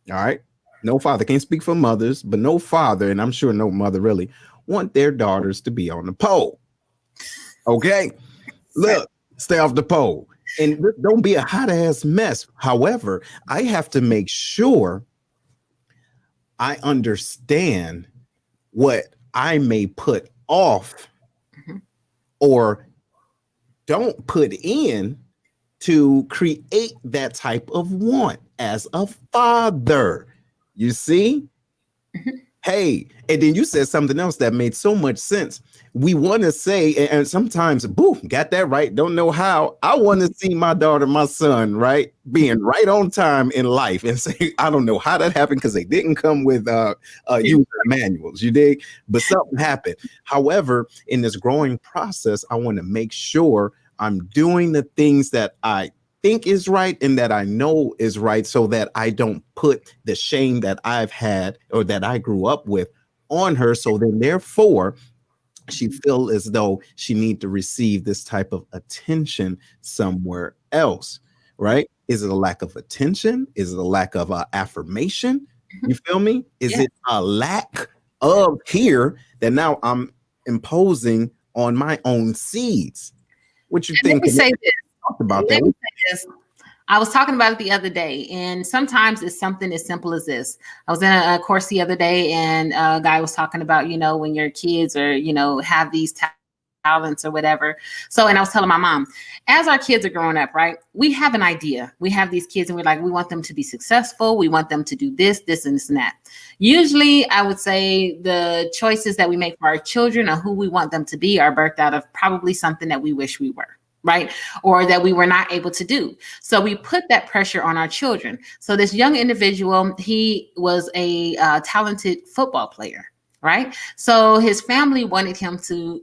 All right. No father, can't speak for mothers, but no father, and I'm sure no mother really want their daughters to be on the pole. Okay. Look, stay off the pole. And don't be a hot ass mess. However, I have to make sure I understand what I may put off or don't put in to create that type of want as a father. You see? Hey, and then you said something else that made so much sense. We want to say, and sometimes, boo, got that right. Don't know how. I want to see my daughter, my son, right, being right on time in life, and say, I don't know how that happened because they didn't come with user manuals. You dig? But something happened. However, in this growing process, I want to make sure I'm doing the things that I think is right and that I know is right, so that I don't put the shame that I've had or that I grew up with on her. So then therefore she feel as though she need to receive this type of attention somewhere else, right? Is it a lack of attention? Is it a lack of affirmation? You feel me? Is it a lack of here that now I'm imposing on my own seeds? What you think? Let me say this. About that. I was talking about it the other day, and sometimes it's something as simple as this. I was in a course the other day, and a guy was talking about, you know, when your kids are, you know, have these talents or whatever. So, and I was telling my mom, as our kids are growing up, right, we have an idea. We have these kids and we're like, we want them to be successful. We want them to do this, this, and this, and that. Usually I would say the choices that we make for our children or who we want them to be are birthed out of probably something that we wish we were. right? Or that we were not able to do. So we put that pressure on our children. So this young individual, he was a talented football player, right? So his family wanted him to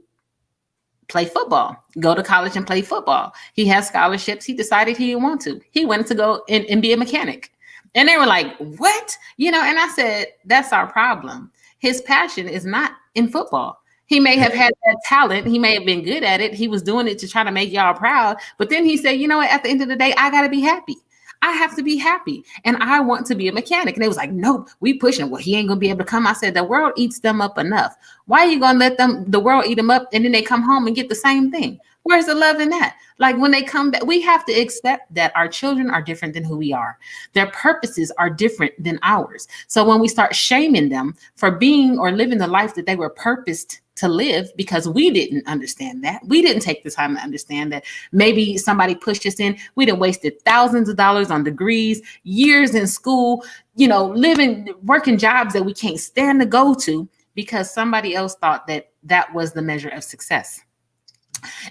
play football, go to college and play football. He has scholarships. He decided he didn't want to. He wanted to go and be a mechanic. And they were like, what? And I said, that's our problem. His passion is not in football. He may have had that talent. He may have been good at it. He was doing it to try to make y'all proud. But then he said, you know what? At the end of the day, I got to be happy. I have to be happy. And I want to be a mechanic. And they was like, nope, we pushing. Well, he ain't going to be able to come. I said, the world eats them up enough. Why are you going to let the world eat them up? And then they come home and get the same thing. Where's the love in that? Like when they come back, we have to accept that our children are different than who we are. Their purposes are different than ours. So when we start shaming them for being or living the life that they were purposed to live, because we didn't understand that. We didn't take the time to understand that maybe somebody pushed us in. We done wasted thousands of dollars on degrees, years in school, working jobs that we can't stand to go to because somebody else thought that that was the measure of success.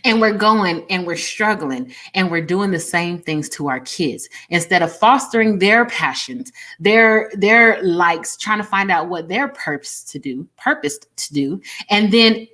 And we're going and we're struggling and we're doing the same things to our kids instead of fostering their passions, their likes, trying to find out what they're purposed to do, and then,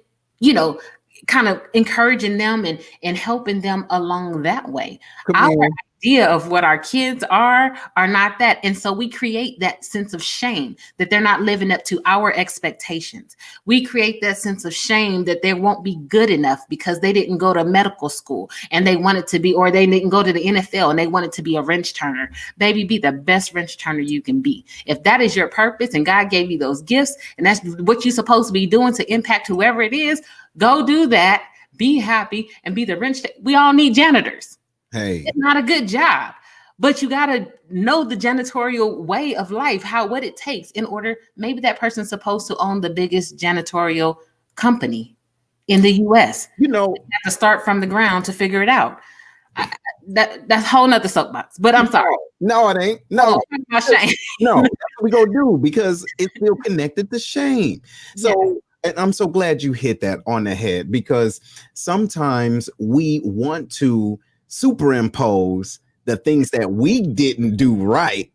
kind of encouraging them and helping them along that way. Our idea of what our kids are not that. And so we create that sense of shame that they're not living up to our expectations. We create that sense of shame that they won't be good enough because they didn't go to medical school and they wanted to be, or they didn't go to the NFL and they wanted to be a wrench turner. Baby, be the best wrench turner you can be. If that is your purpose and God gave you those gifts and that's what you're supposed to be doing to impact whoever it is, go do that, be happy, and be the wrench. We all need janitors. Hey, it's not a good job, but you got to know the janitorial way of life, what it takes in order. Maybe that person's supposed to own the biggest janitorial company in the US. You have to start from the ground to figure it out. That's a whole nother soapbox, but I'm sorry. No, it ain't. No, shame. No, that's what we gonna do because it's still connected to shame. So, and I'm so glad you hit that on the head because sometimes we want to superimpose the things that we didn't do right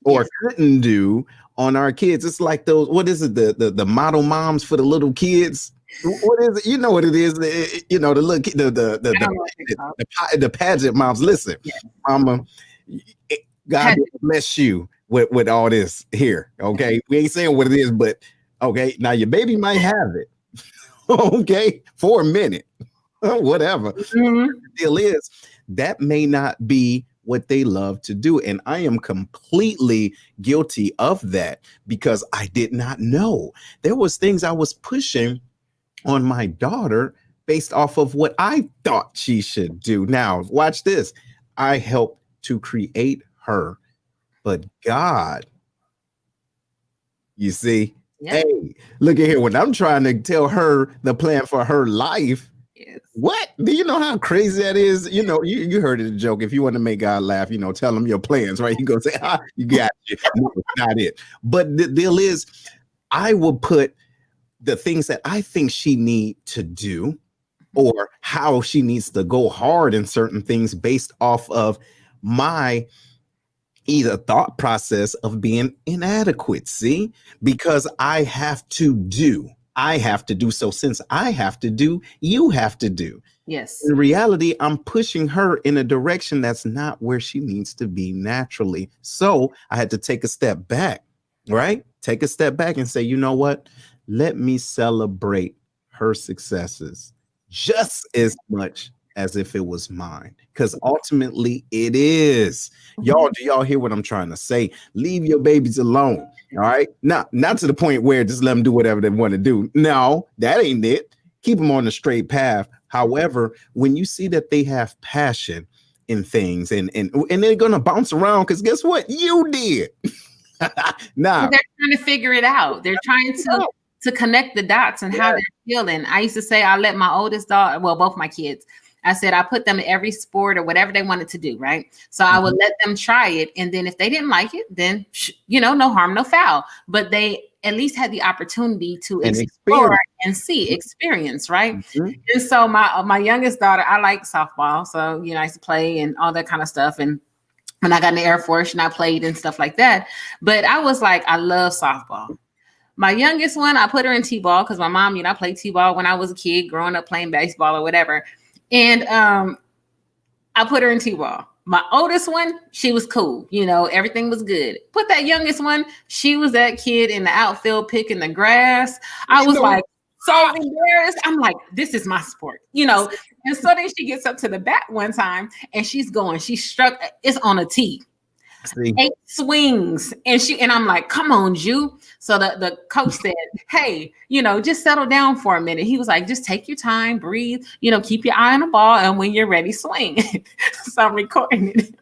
or couldn't do on our kids. It's like those, what is it? The model moms for the little kids. What is it? You know what it is? The little kid, the pageant moms. Listen, mama, God bless you with all this here. Okay. We ain't saying what it is, but okay. Now your baby might have it. Okay. For a minute. Whatever. The deal is that may not be what they love to do. And I am completely guilty of that because I did not know. There was things I was pushing on my daughter based off of what I thought she should do. Now, watch this. I helped to create her, but God, you see, hey, look at here. When I'm trying to tell her the plan for her life, what? Do you know how crazy that is? You heard it, a joke. If you want to make God laugh, tell him your plans, right? You go say, you got you. No, not it. But the deal is, I will put the things that I think she need to do or how she needs to go hard in certain things based off of my either thought process of being inadequate. See, because I have to do. So since I have to do, you have to do. Yes. In reality, I'm pushing her in a direction that's not where she needs to be naturally. So I had to take a step back, right? Take a step back and say, you know what? Let me celebrate her successes just as much as if it was mine. Because ultimately it is. Y'all, do y'all hear what I'm trying to say? Leave your babies alone. All right. Not to the point where just let them do whatever they want to do. No, that ain't it. Keep them on the straight path. However, when you see that they have passion in things and they're going to bounce around, because guess what? You did. Nah. They're trying to figure it out. They're trying to connect the dots and how they're feeling. I used to say I let my oldest daughter, both my kids, I said I put them in every sport or whatever they wanted to do, right? So I would let them try it. And then if they didn't like it, then, no harm, no foul. But they at least had the opportunity to And explore and experience, right? Mm-hmm. And so my youngest daughter, I like softball. So, I used to play and all that kind of stuff. And when I got in the Air Force and I played and stuff like that. But I was like, I love softball. My youngest one, I put her in T-ball because my mom, I played T-ball when I was a kid, growing up playing baseball or whatever. And I put her in T-ball. My oldest one, she was cool. Everything was good. Put that youngest one, she was that kid in the outfield picking the grass. I was like so embarrassed. I'm like, this is my sport, And so then she gets up to the bat one time and she struck, it's on a tee. 8 swings and I'm like, come on, Ju. So the coach said, hey, just settle down for a minute. He was like, just take your time, breathe, keep your eye on the ball, and when you're ready, swing. So I'm recording it,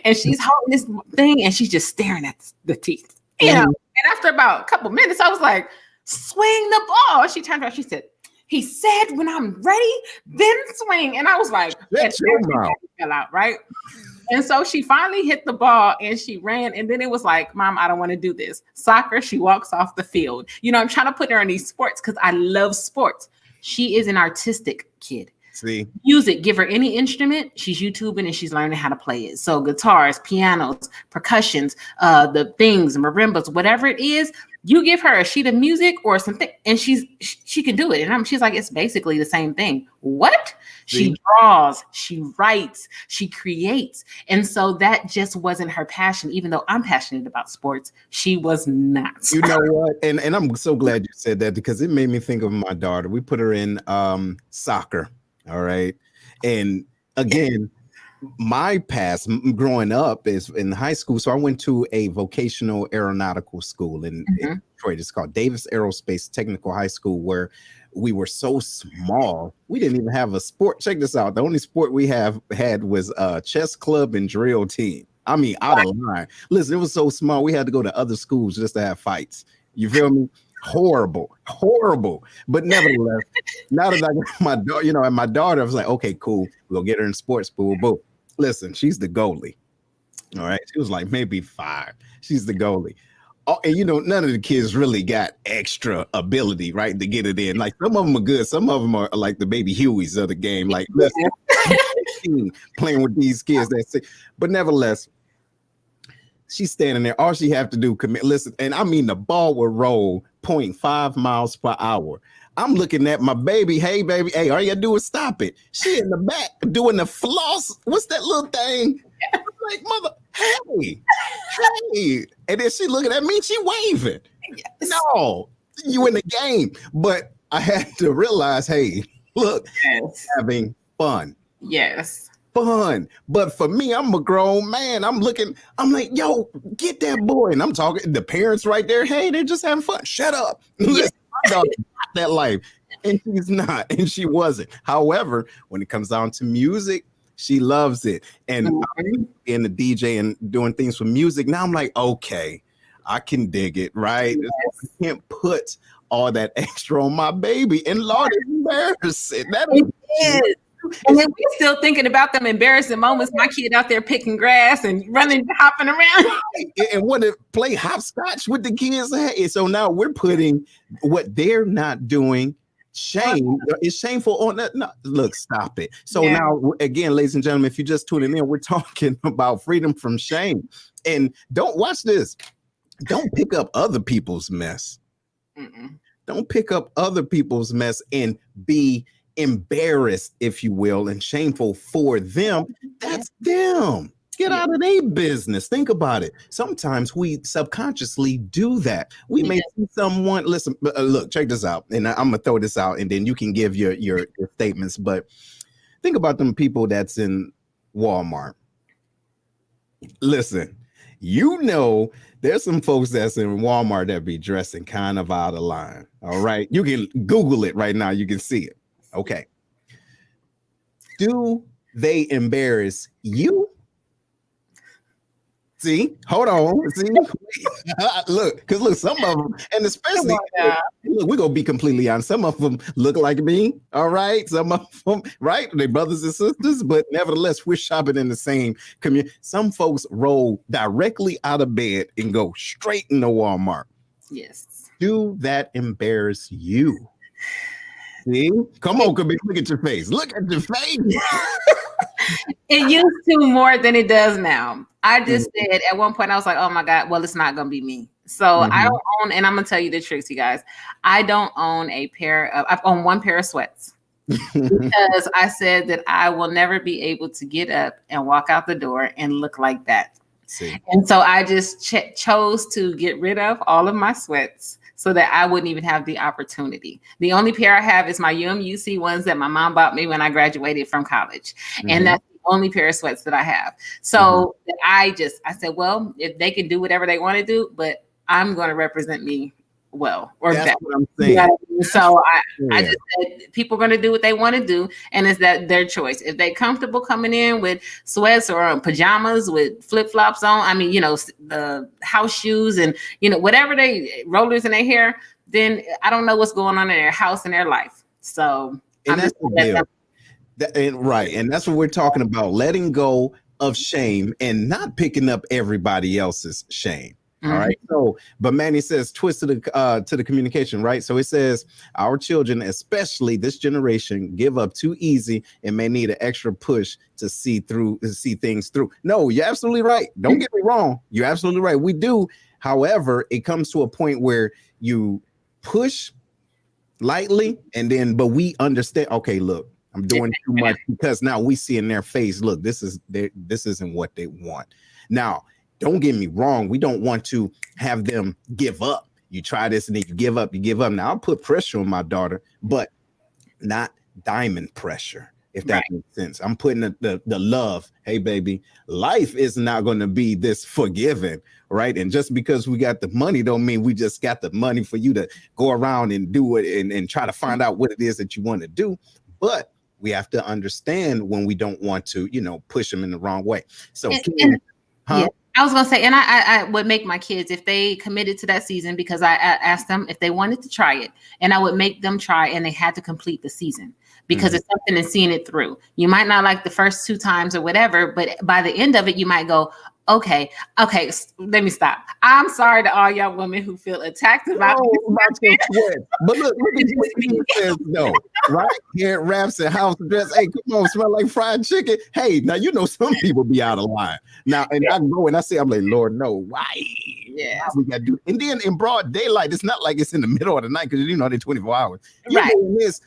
and she's holding this thing and she's just staring at the teeth, and after about a couple minutes I was like, swing the ball. She turned around, she said, he said when I'm ready, then swing. And I was like, fell out, right? And so she finally hit the ball and she ran. And then it was like, Mom, I don't want to do this. Soccer, she walks off the field. I'm trying to put her in these sports because I love sports. She is an artistic kid. See, music, give her any instrument, she's YouTubing and she's learning how to play it. So guitars, pianos, percussions, the things, marimbas, whatever it is, you give her a sheet of music or something and she can do it. And she's like, it's basically the same thing. What? She draws, she writes, she creates. And so that just wasn't her passion. Even though I'm passionate about sports, she was not. You know what? And I'm so glad you said that because it made me think of my daughter. We put her in soccer. All right. And again, my past growing up is in high school. So I went to a vocational aeronautical school in Detroit. It's called Davis Aerospace Technical High School, where we were so small. We didn't even have a sport. Check this out. The only sport we had was chess club and drill team. I mean, out of line. Listen, it was so small. We had to go to other schools just to have fights. You feel me? Horrible. But nevertheless, now that I got my daughter, and my daughter, I was like, okay, cool. We'll get her in sports. Boo. Listen, she's the goalie. All right. She was like maybe 5. She's the goalie. Oh, and none of the kids really got extra ability, right, to get it in. Like some of them are good. Some of them are like the baby Hueys of the game. Like, listen, playing with these kids. That's it. But nevertheless, she's standing there. All she have to do, listen, and I mean the ball will roll 0.5 miles per hour. I'm looking at my baby. Hey, baby. Hey, all you gotta do is stop it. She in the back doing the floss. What's that little thing? I'm like, mother, hey. And then she looking at me, she waving. Yes. No, you in the game. But I had to realize, hey, look, having fun. Yes. Fun. But for me, I'm a grown man. I'm like, yo, get that boy. And I'm talking the parents right there. Hey, they're just having fun. Shut up. Listen, my daughter's not that life. And she's not. And she wasn't. However, when it comes down to music, she loves it. And being the DJ and doing things with music, now I'm like, okay, I can dig it, right? Yes. I can't put all that extra on my baby. And Lord, it's embarrassing. That is. And then we're still thinking about them embarrassing moments. My kid out there picking grass and running, hopping around. And want to play hopscotch with the kids. And so now we're putting what they're not doing. It's shameful on that. No, look, stop it. So now, again, ladies and gentlemen, if you're just tuning in, we're talking about freedom from shame. And don't watch this. Don't pick up other people's mess. Don't pick up other people's mess and be embarrassed, if you will, and shameful for them. That's them. Get out of their business. Think about it. Sometimes we subconsciously do that. We may see someone, listen, look, check this out. And I'm going to throw this out and then you can give your statements. But think about them people that's in Walmart. Listen, there's some folks that's in Walmart that be dressing kind of out of line. All right. You can Google it right now. You can see it. Okay. Do they embarrass you? See, hold on. See, look, some of them, and especially, look, we're gonna be completely honest. Some of them look like me, all right. Some of them, right? They're brothers and sisters, but nevertheless, we're shopping in the same community. Some folks roll directly out of bed and go straight into Walmart. Yes. do that embarrass you? See? Come on, Kabir, look at your face. Look at your face. It used to more than it does now. I just said at one point, I was like, oh my God, well, it's not going to be me. So I don't own, and I'm going to tell you the truth, you guys. I don't own I own one pair of sweats because I said that I will never be able to get up and walk out the door and look like that. See. And so I just chose to get rid of all of my sweats so that I wouldn't even have the opportunity. The only pair I have is my UMUC ones that my mom bought me when I graduated from college. And that's the only pair of sweats that I have. So I said, well, if they can do whatever they want to do, but I'm going to represent me well, or that's better. what I'm saying. You know what I mean? So I just said people are going to do what they want to do, and it's that their choice. If they're comfortable coming in with sweats or pajamas with flip flops on, I mean, the house shoes and whatever rollers in their hair, then I don't know what's going on in their house and their life. So and that's the deal. Right, and that's what we're talking about: letting go of shame and not picking up everybody else's shame. All right. So, but Manny says twist to the communication, right? So it says our children, especially this generation, give up too easy and may need an extra push to see things through. No, you're absolutely right. Don't get me wrong. You're absolutely right. We do. However, it comes to a point where you push lightly but we understand, okay, look, I'm doing too much because now we see in their face, look, this isn't what they want. Now, don't get me wrong. We don't want to have them give up. You try this and then you give up. Now I'll put pressure on my daughter, but not diamond pressure, if that makes sense. I'm putting the love. Hey, baby, life is not going to be this forgiving, right? And just because we got the money don't mean we just got the money for you to go around and do it and try to find out what it is that you want to do. But we have to understand when we don't want to, push them in the wrong way. So, I was going to say, and I would make my kids, if they committed to that season, because I asked them if they wanted to try it, and I would make them try, and they had to complete the season because it's something in seeing it through. You might not like the first 2 times or whatever, but by the end of it, you might go, okay, let me stop. I'm sorry to all y'all women who feel attacked about your sweat. But look at what he says, though, right? Here at Raps and House Dress. Hey, come on, smell like fried chicken. Hey, now some people be out of line. Now, and I go and I say, I'm like, Lord, no, why? Yeah, we got to do. And then in broad daylight, it's not like it's in the middle of the night because they're 24 hours. You're doing this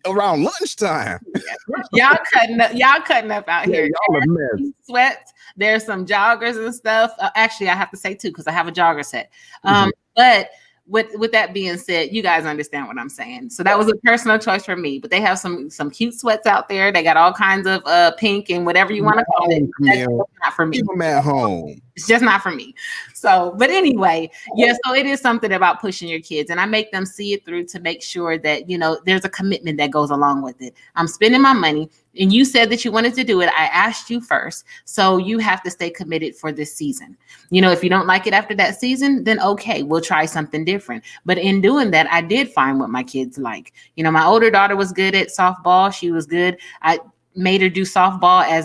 around lunchtime. Y'all cutting up out here. Y'all a mess. Sweats. There's some joggers and stuff. Actually, I have to say too, because I have a jogger set. But with that being said, you guys understand what I'm saying. So that was a personal choice for me. But they have some cute sweats out there. They got all kinds of pink and whatever you want to call it. That's not for me. Keep them at home. It's just not for me. So, but anyway, so it is something about pushing your kids, and I make them see it through to make sure that, there's a commitment that goes along with it. I'm spending my money, and you said that you wanted to do it. I asked you first. So you have to stay committed for this season. If you don't like it after that season, then okay, we'll try something different. But in doing that, I did find what my kids like. My older daughter was good at softball. She was good. I made her do softball as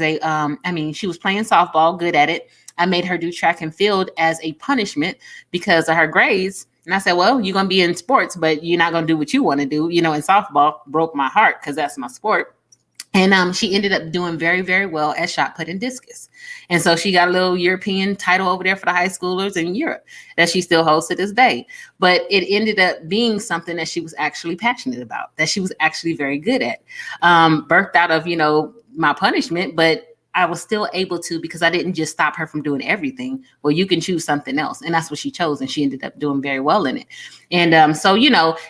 she was playing softball, good at it. I made her do track and field as a punishment because of her grades. And I said, well, you're going to be in sports, but you're not going to do what you want to do. In softball. Broke my heart because that's my sport. And she ended up doing very, very well at shot put and discus. And so she got a little European title over there for the high schoolers in Europe that she still holds to this day. But it ended up being something that she was actually passionate about, that she was actually very good at. Birthed out of, my punishment, but I was still able to, because I didn't just stop her from doing everything. Well, you can choose something else. And that's what she chose. And she ended up doing very well in it. And so,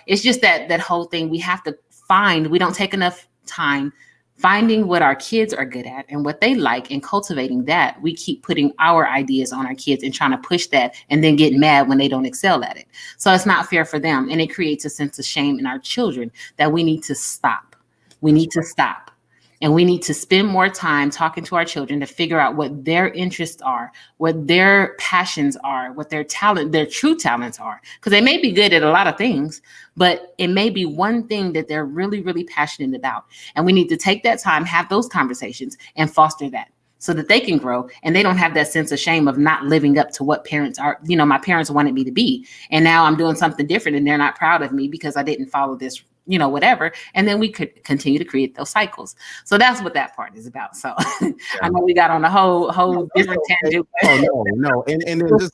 it's just that whole thing we have to find. We don't take enough time finding what our kids are good at and what they like and cultivating that. We keep putting our ideas on our kids and trying to push that and then get mad when they don't excel at it. So it's not fair for them. And it creates a sense of shame in our children that we need to stop. We need to stop. And we need to spend more time talking to our children to figure out what their interests are, what their passions are, what their true talents are. Because they may be good at a lot of things, but it may be one thing that they're really, really passionate about. And we need to take that time, have those conversations, and foster that. so that they can grow and they don't have that sense of shame of not living up to what parents are, my parents wanted me to be. And now I'm doing something different and they're not proud of me because I didn't follow this, whatever. And then we could continue to create those cycles. So that's what that part is about. So yeah. I know we got on a whole different tangent. Oh, no. And then just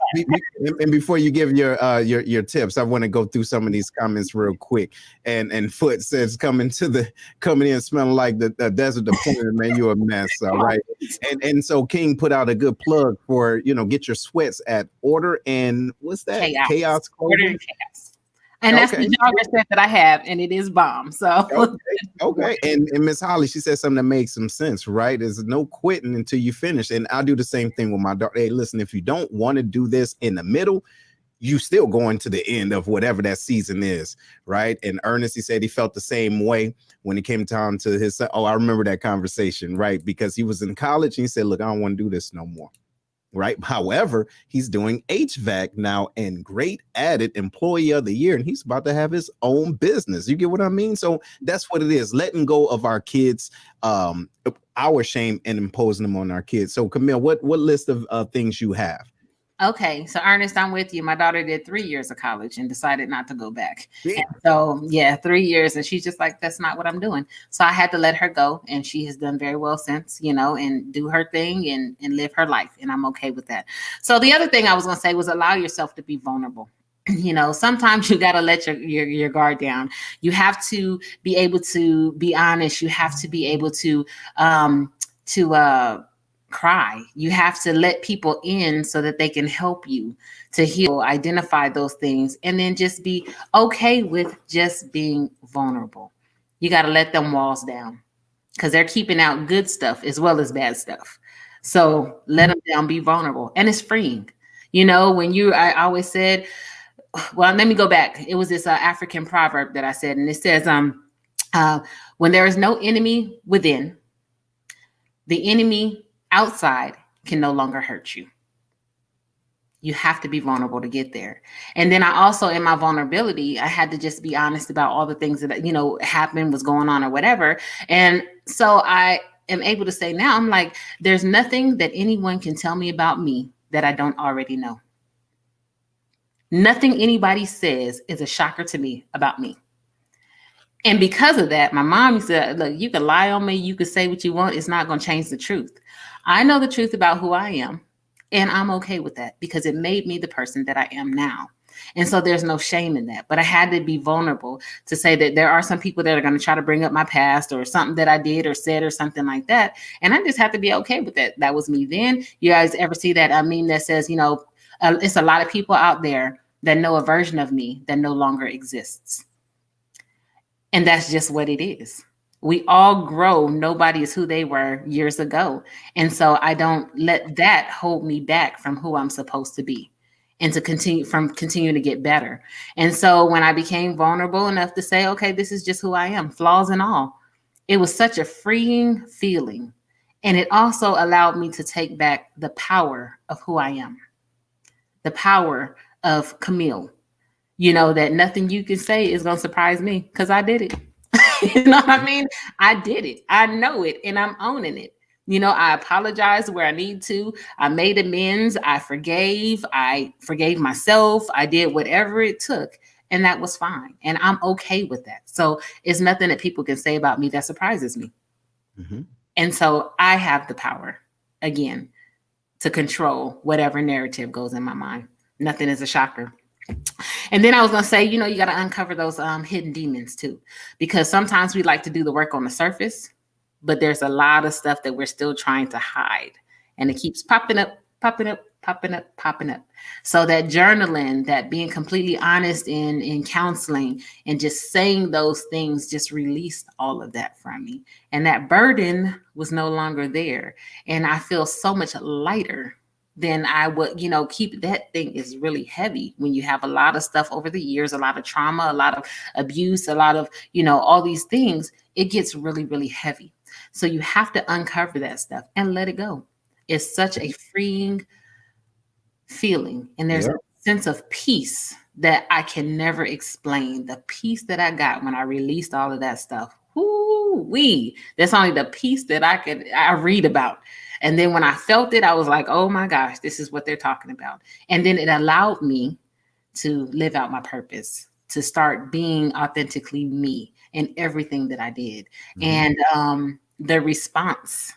and before you give your tips, I want to go through some of these comments real quick. And Foot says coming in smelling like the desert deployment, man, you're a mess. All right. And so King put out a good plug for, get your sweats at Order and what's that? Chaos Order and Chaos. And that's the jogger set that I have, and it is bomb. So okay. And Miss Holly, she said something that makes some sense, right? There's no quitting until you finish. And I'll do the same thing with my daughter. Hey, listen, if you don't want to do this in the middle, you still going to the end of whatever that season is, right? And Ernest, he said he felt the same way when it came time to his son. Oh, I remember that conversation, right? Because he was in college and he said, look, I don't want to do this no more. Right. However, he's doing HVAC now and great at it, employee of the year, and he's about to have his own business. You get what I mean? So that's what it is. Letting go of our kids, our shame and imposing them on our kids. So Camille, what list of things you have? Okay, so Ernest, I'm with you. My daughter did 3 years of college and decided not to go back. Yeah. So 3 years, and she's just like, that's not what I'm doing. So I had to let her go, and she has done very well since, and do her thing and live her life, and I'm okay with that. So the other thing I was gonna say was allow yourself to be vulnerable. Sometimes you got to let your guard down. You have to be able to be honest. You have to be able to cry. You have to let people in so that they can help you to heal, identify those things, and then just be okay with just being vulnerable. You got to let them walls down because they're keeping out good stuff as well as bad stuff. So let them down, be vulnerable. And it's freeing. I always said, well, let me go back. It was this African proverb that I said, and it says, when there is no enemy within, the enemy outside can no longer hurt you. You have to be vulnerable to get there. And then I also, in my vulnerability, I had to just be honest about all the things that, happened, was going on or whatever. And so I am able to say now, I'm like, there's nothing that anyone can tell me about me that I don't already know. Nothing anybody says is a shocker to me about me. And because of that, my mom said, look, you can lie on me. You can say what you want. It's not going to change the truth. I know the truth about who I am, and I'm okay with that because it made me the person that I am now. And so there's no shame in that. But I had to be vulnerable to say that there are some people that are going to try to bring up my past or something that I did or said or something like that. And I just have to be okay with that. That was me then. You guys ever see that meme that says, it's a lot of people out there that know a version of me that no longer exists. And that's just what it is. We all grow. Nobody is who they were years ago. And so I don't let that hold me back from who I'm supposed to be and to continue to get better. And so when I became vulnerable enough to say, okay, this is just who I am, flaws and all, it was such a freeing feeling. And it also allowed me to take back the power of who I am, the power of Camille. That nothing you can say is going to surprise me because I did it. You know what I mean? I did it. I know it and I'm owning it. I apologized where I need to. I made amends. I forgave myself. I did whatever it took. And that was fine. And I'm okay with that. So it's nothing that people can say about me that surprises me. Mm-hmm. And so I have the power, again, to control whatever narrative goes in my mind. Nothing is a shocker. And then I was going to say, you got to uncover those hidden demons too, because sometimes we like to do the work on the surface, but there's a lot of stuff that we're still trying to hide and it keeps popping up. So that journaling, that being completely honest in counseling and just saying those things just released all of that from me. And that burden was no longer there. And I feel so much lighter then I would, keep that thing is really heavy when you have a lot of stuff over the years, a lot of trauma, a lot of abuse, a lot of, all these things. It gets really, really heavy. So you have to uncover that stuff and let it go. It's such a freeing feeling. And there's a sense of peace that I can never explain. The peace that I got when I released all of that stuff. That's only the peace that I read about. And then when I felt it, I was like, oh my gosh, this is what they're talking about. And then it allowed me to live out my purpose, to start being authentically me in everything that I did. And the response,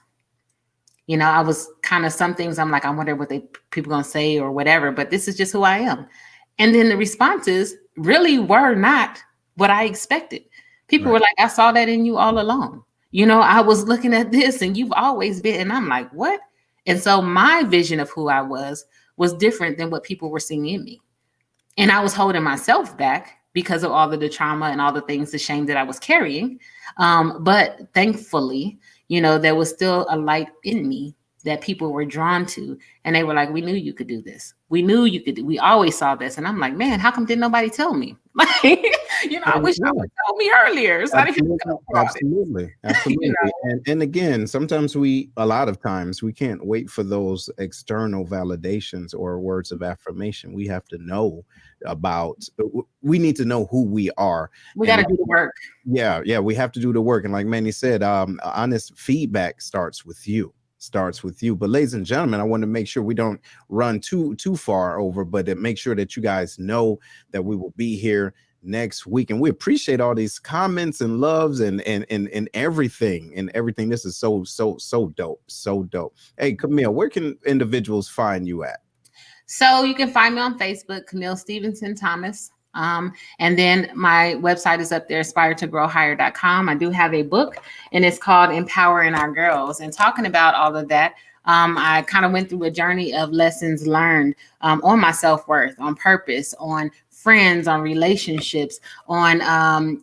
you know, I was kind of, some things I'm like, I wonder what people gonna say or whatever, but this is just who I am. And then the responses really were not what I expected. People were like, I saw that in you all along. You know, I was looking at this and you've always been, and I'm like, what? And so my vision of who I was different than what people were seeing in me. And I was holding myself back because of all of the trauma and all the things, the shame that I was carrying. But thankfully, you know, there was still a light in me that people were drawn to. And they were like, we knew you could do this. We knew you could. We always saw this. And I'm like, man, how come didn't nobody tell me? Like, you know, I wish I would tell me earlier. So Absolutely. You know? And again, sometimes a lot of times we can't wait for those external validations or words of affirmation. We have to know we need to know who we are. We got to do the work. Yeah. We have to do the work. And like Manny said, honest feedback starts with you. But ladies and gentlemen, I want to make sure we don't run too far over, but to make sure that you guys know that we will be here next week. And we appreciate all these comments and loves and everything. This is so dope. Hey, Camille, where can individuals find you at? So you can find me on Facebook, Camille Stevenson Thomas. And then my website is up there, aspiretogrowhigher.com. I do have a book and it's called Empowering Our Girls. And talking about all of that, I kind of went through a journey of lessons learned on my self-worth, on purpose, on friends, on relationships, on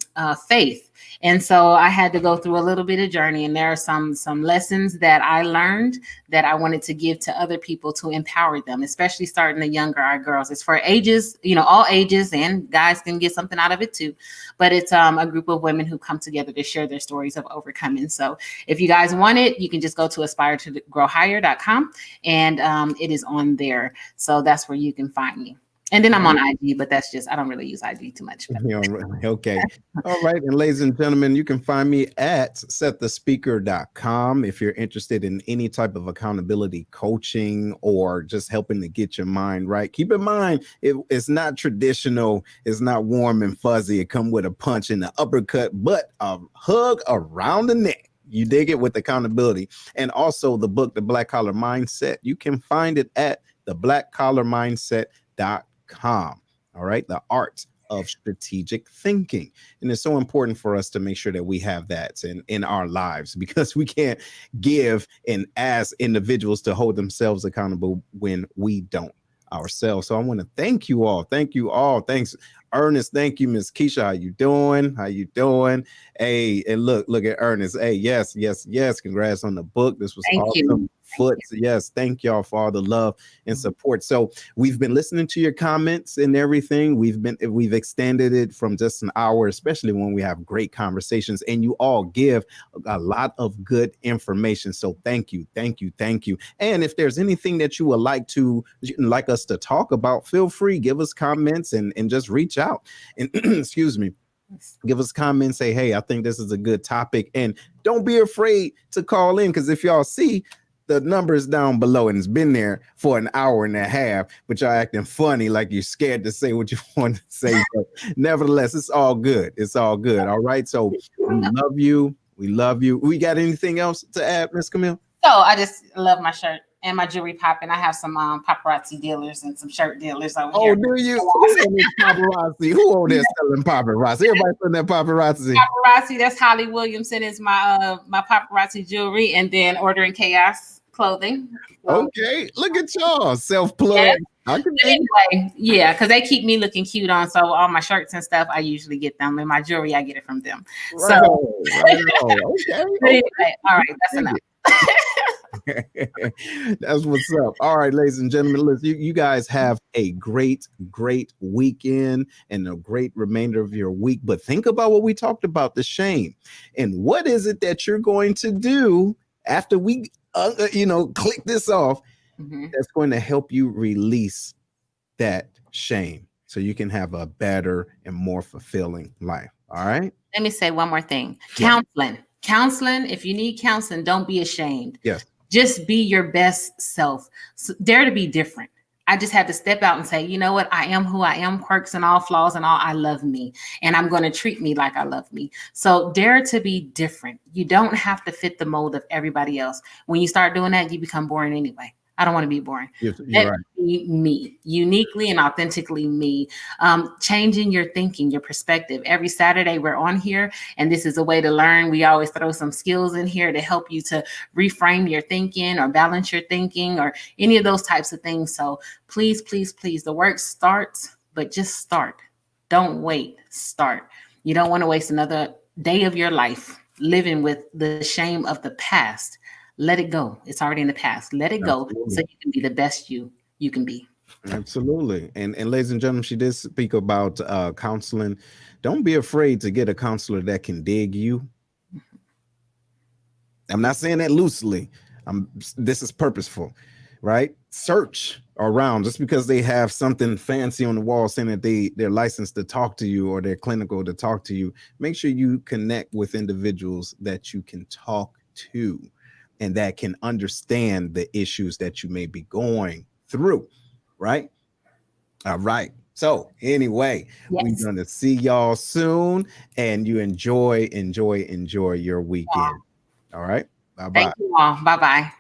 faith. And so I had to go through a little bit of journey, and there are some lessons that I learned that I wanted to give to other people to empower them, especially starting the younger our girls. It's for ages, you know, all ages, and guys can get something out of it too. But it's a group of women who come together to share their stories of overcoming. So if you guys want it, you can just go to aspiretogrowhigher.com, and it is on there. So that's where you can find me. And then I'm on IG, but that's just, I don't really use IG too much. Okay. All right. And ladies and gentlemen, you can find me at setthespeaker.com if you're interested in any type of accountability coaching or just helping to get your mind right. Keep in mind, it's not traditional. It's not warm and fuzzy. It comes with a punch and an uppercut, but a hug around the neck. You dig it, with accountability. And also the book, The Black Collar Mindset. You can find it at theblackcollarmindset.com. All right, the art of strategic thinking. And it's so important for us to make sure that we have that in our lives, because we can't give and ask individuals to hold themselves accountable when we don't ourselves. So I want to thank you all. Thanks, Ernest. Thank you, Miss Keisha. How you doing? Hey, and look at Ernest. Hey, yes. Congrats on the book. This was awesome. Yes, thank y'all for all the love and support. So we've been listening to your comments and everything. We've extended it from just an hour, especially when we have great conversations, and you all give a lot of good information. So thank you. And if there's anything that you would like us to talk about, feel free, give us comments and just reach out and excuse me. Give us comments, say, hey, I think this is a good topic, and don't be afraid to call in, because if y'all see, the number is down below, and it's been there for an hour and a half, but y'all acting funny like you're scared to say what you want to say. But nevertheless, it's all good. All right. So we love you. We got anything else to add, Miss Camille? So I just love my shirt and my jewelry popping. I have some paparazzi dealers and some shirt dealers over here. Oh, do you? Paparazzi? Who over there selling paparazzi? Everybody selling that paparazzi. Paparazzi. That's Holly Williamson is my paparazzi jewelry, and then Ordering Chaos clothing. Okay, look at y'all, self-plug. Yeah. Anyway, yeah, because they keep me looking cute on. So all my shirts and stuff, I usually get them, and my jewelry, I get it from them. Right. Okay. Anyway, all right, that's enough. That's what's up. All right, ladies and gentlemen, listen, you guys have a great weekend and a great remainder of your week. But think about what we talked about, the shame, and what is it that you're going to do after we click this off, that's going to help you release that shame so you can have a better and more fulfilling life. All right. Let me say one more thing. Yeah. Counseling. If you need counseling, don't be ashamed. Yes. Just be your best self. Dare to be different. I just had to step out and say, you know what? I am who I am, quirks and all, flaws and all. I love me, and I'm going to treat me like I love me. So dare to be different. You don't have to fit the mold of everybody else. When you start doing that, you become boring anyway. I don't want to be boring. You're Let right. me be me, uniquely and authentically me. Changing your thinking, your perspective. Every Saturday we're on here, and this is a way to learn. We always throw some skills in here to help you to reframe your thinking or balance your thinking or any of those types of things. So please, please, please, the work starts, but just start. Don't wait. Start. You don't want to waste another day of your life living with the shame of the past. Let it go. It's already in the past. Let it go. Absolutely. So you can be the best you can be. Absolutely. And ladies and gentlemen, she did speak about counseling. Don't be afraid to get a counselor that can dig you. I'm not saying that loosely. This is purposeful, right? Search around. Just because they have something fancy on the wall saying that they're licensed to talk to you or they're clinical to talk to you, make sure you connect with individuals that you can talk to and that can understand the issues that you may be going through, right? All right. So anyway, Yes. we're going to see y'all soon, and you enjoy your weekend. All right. Bye-bye. Thank you all. Bye-bye.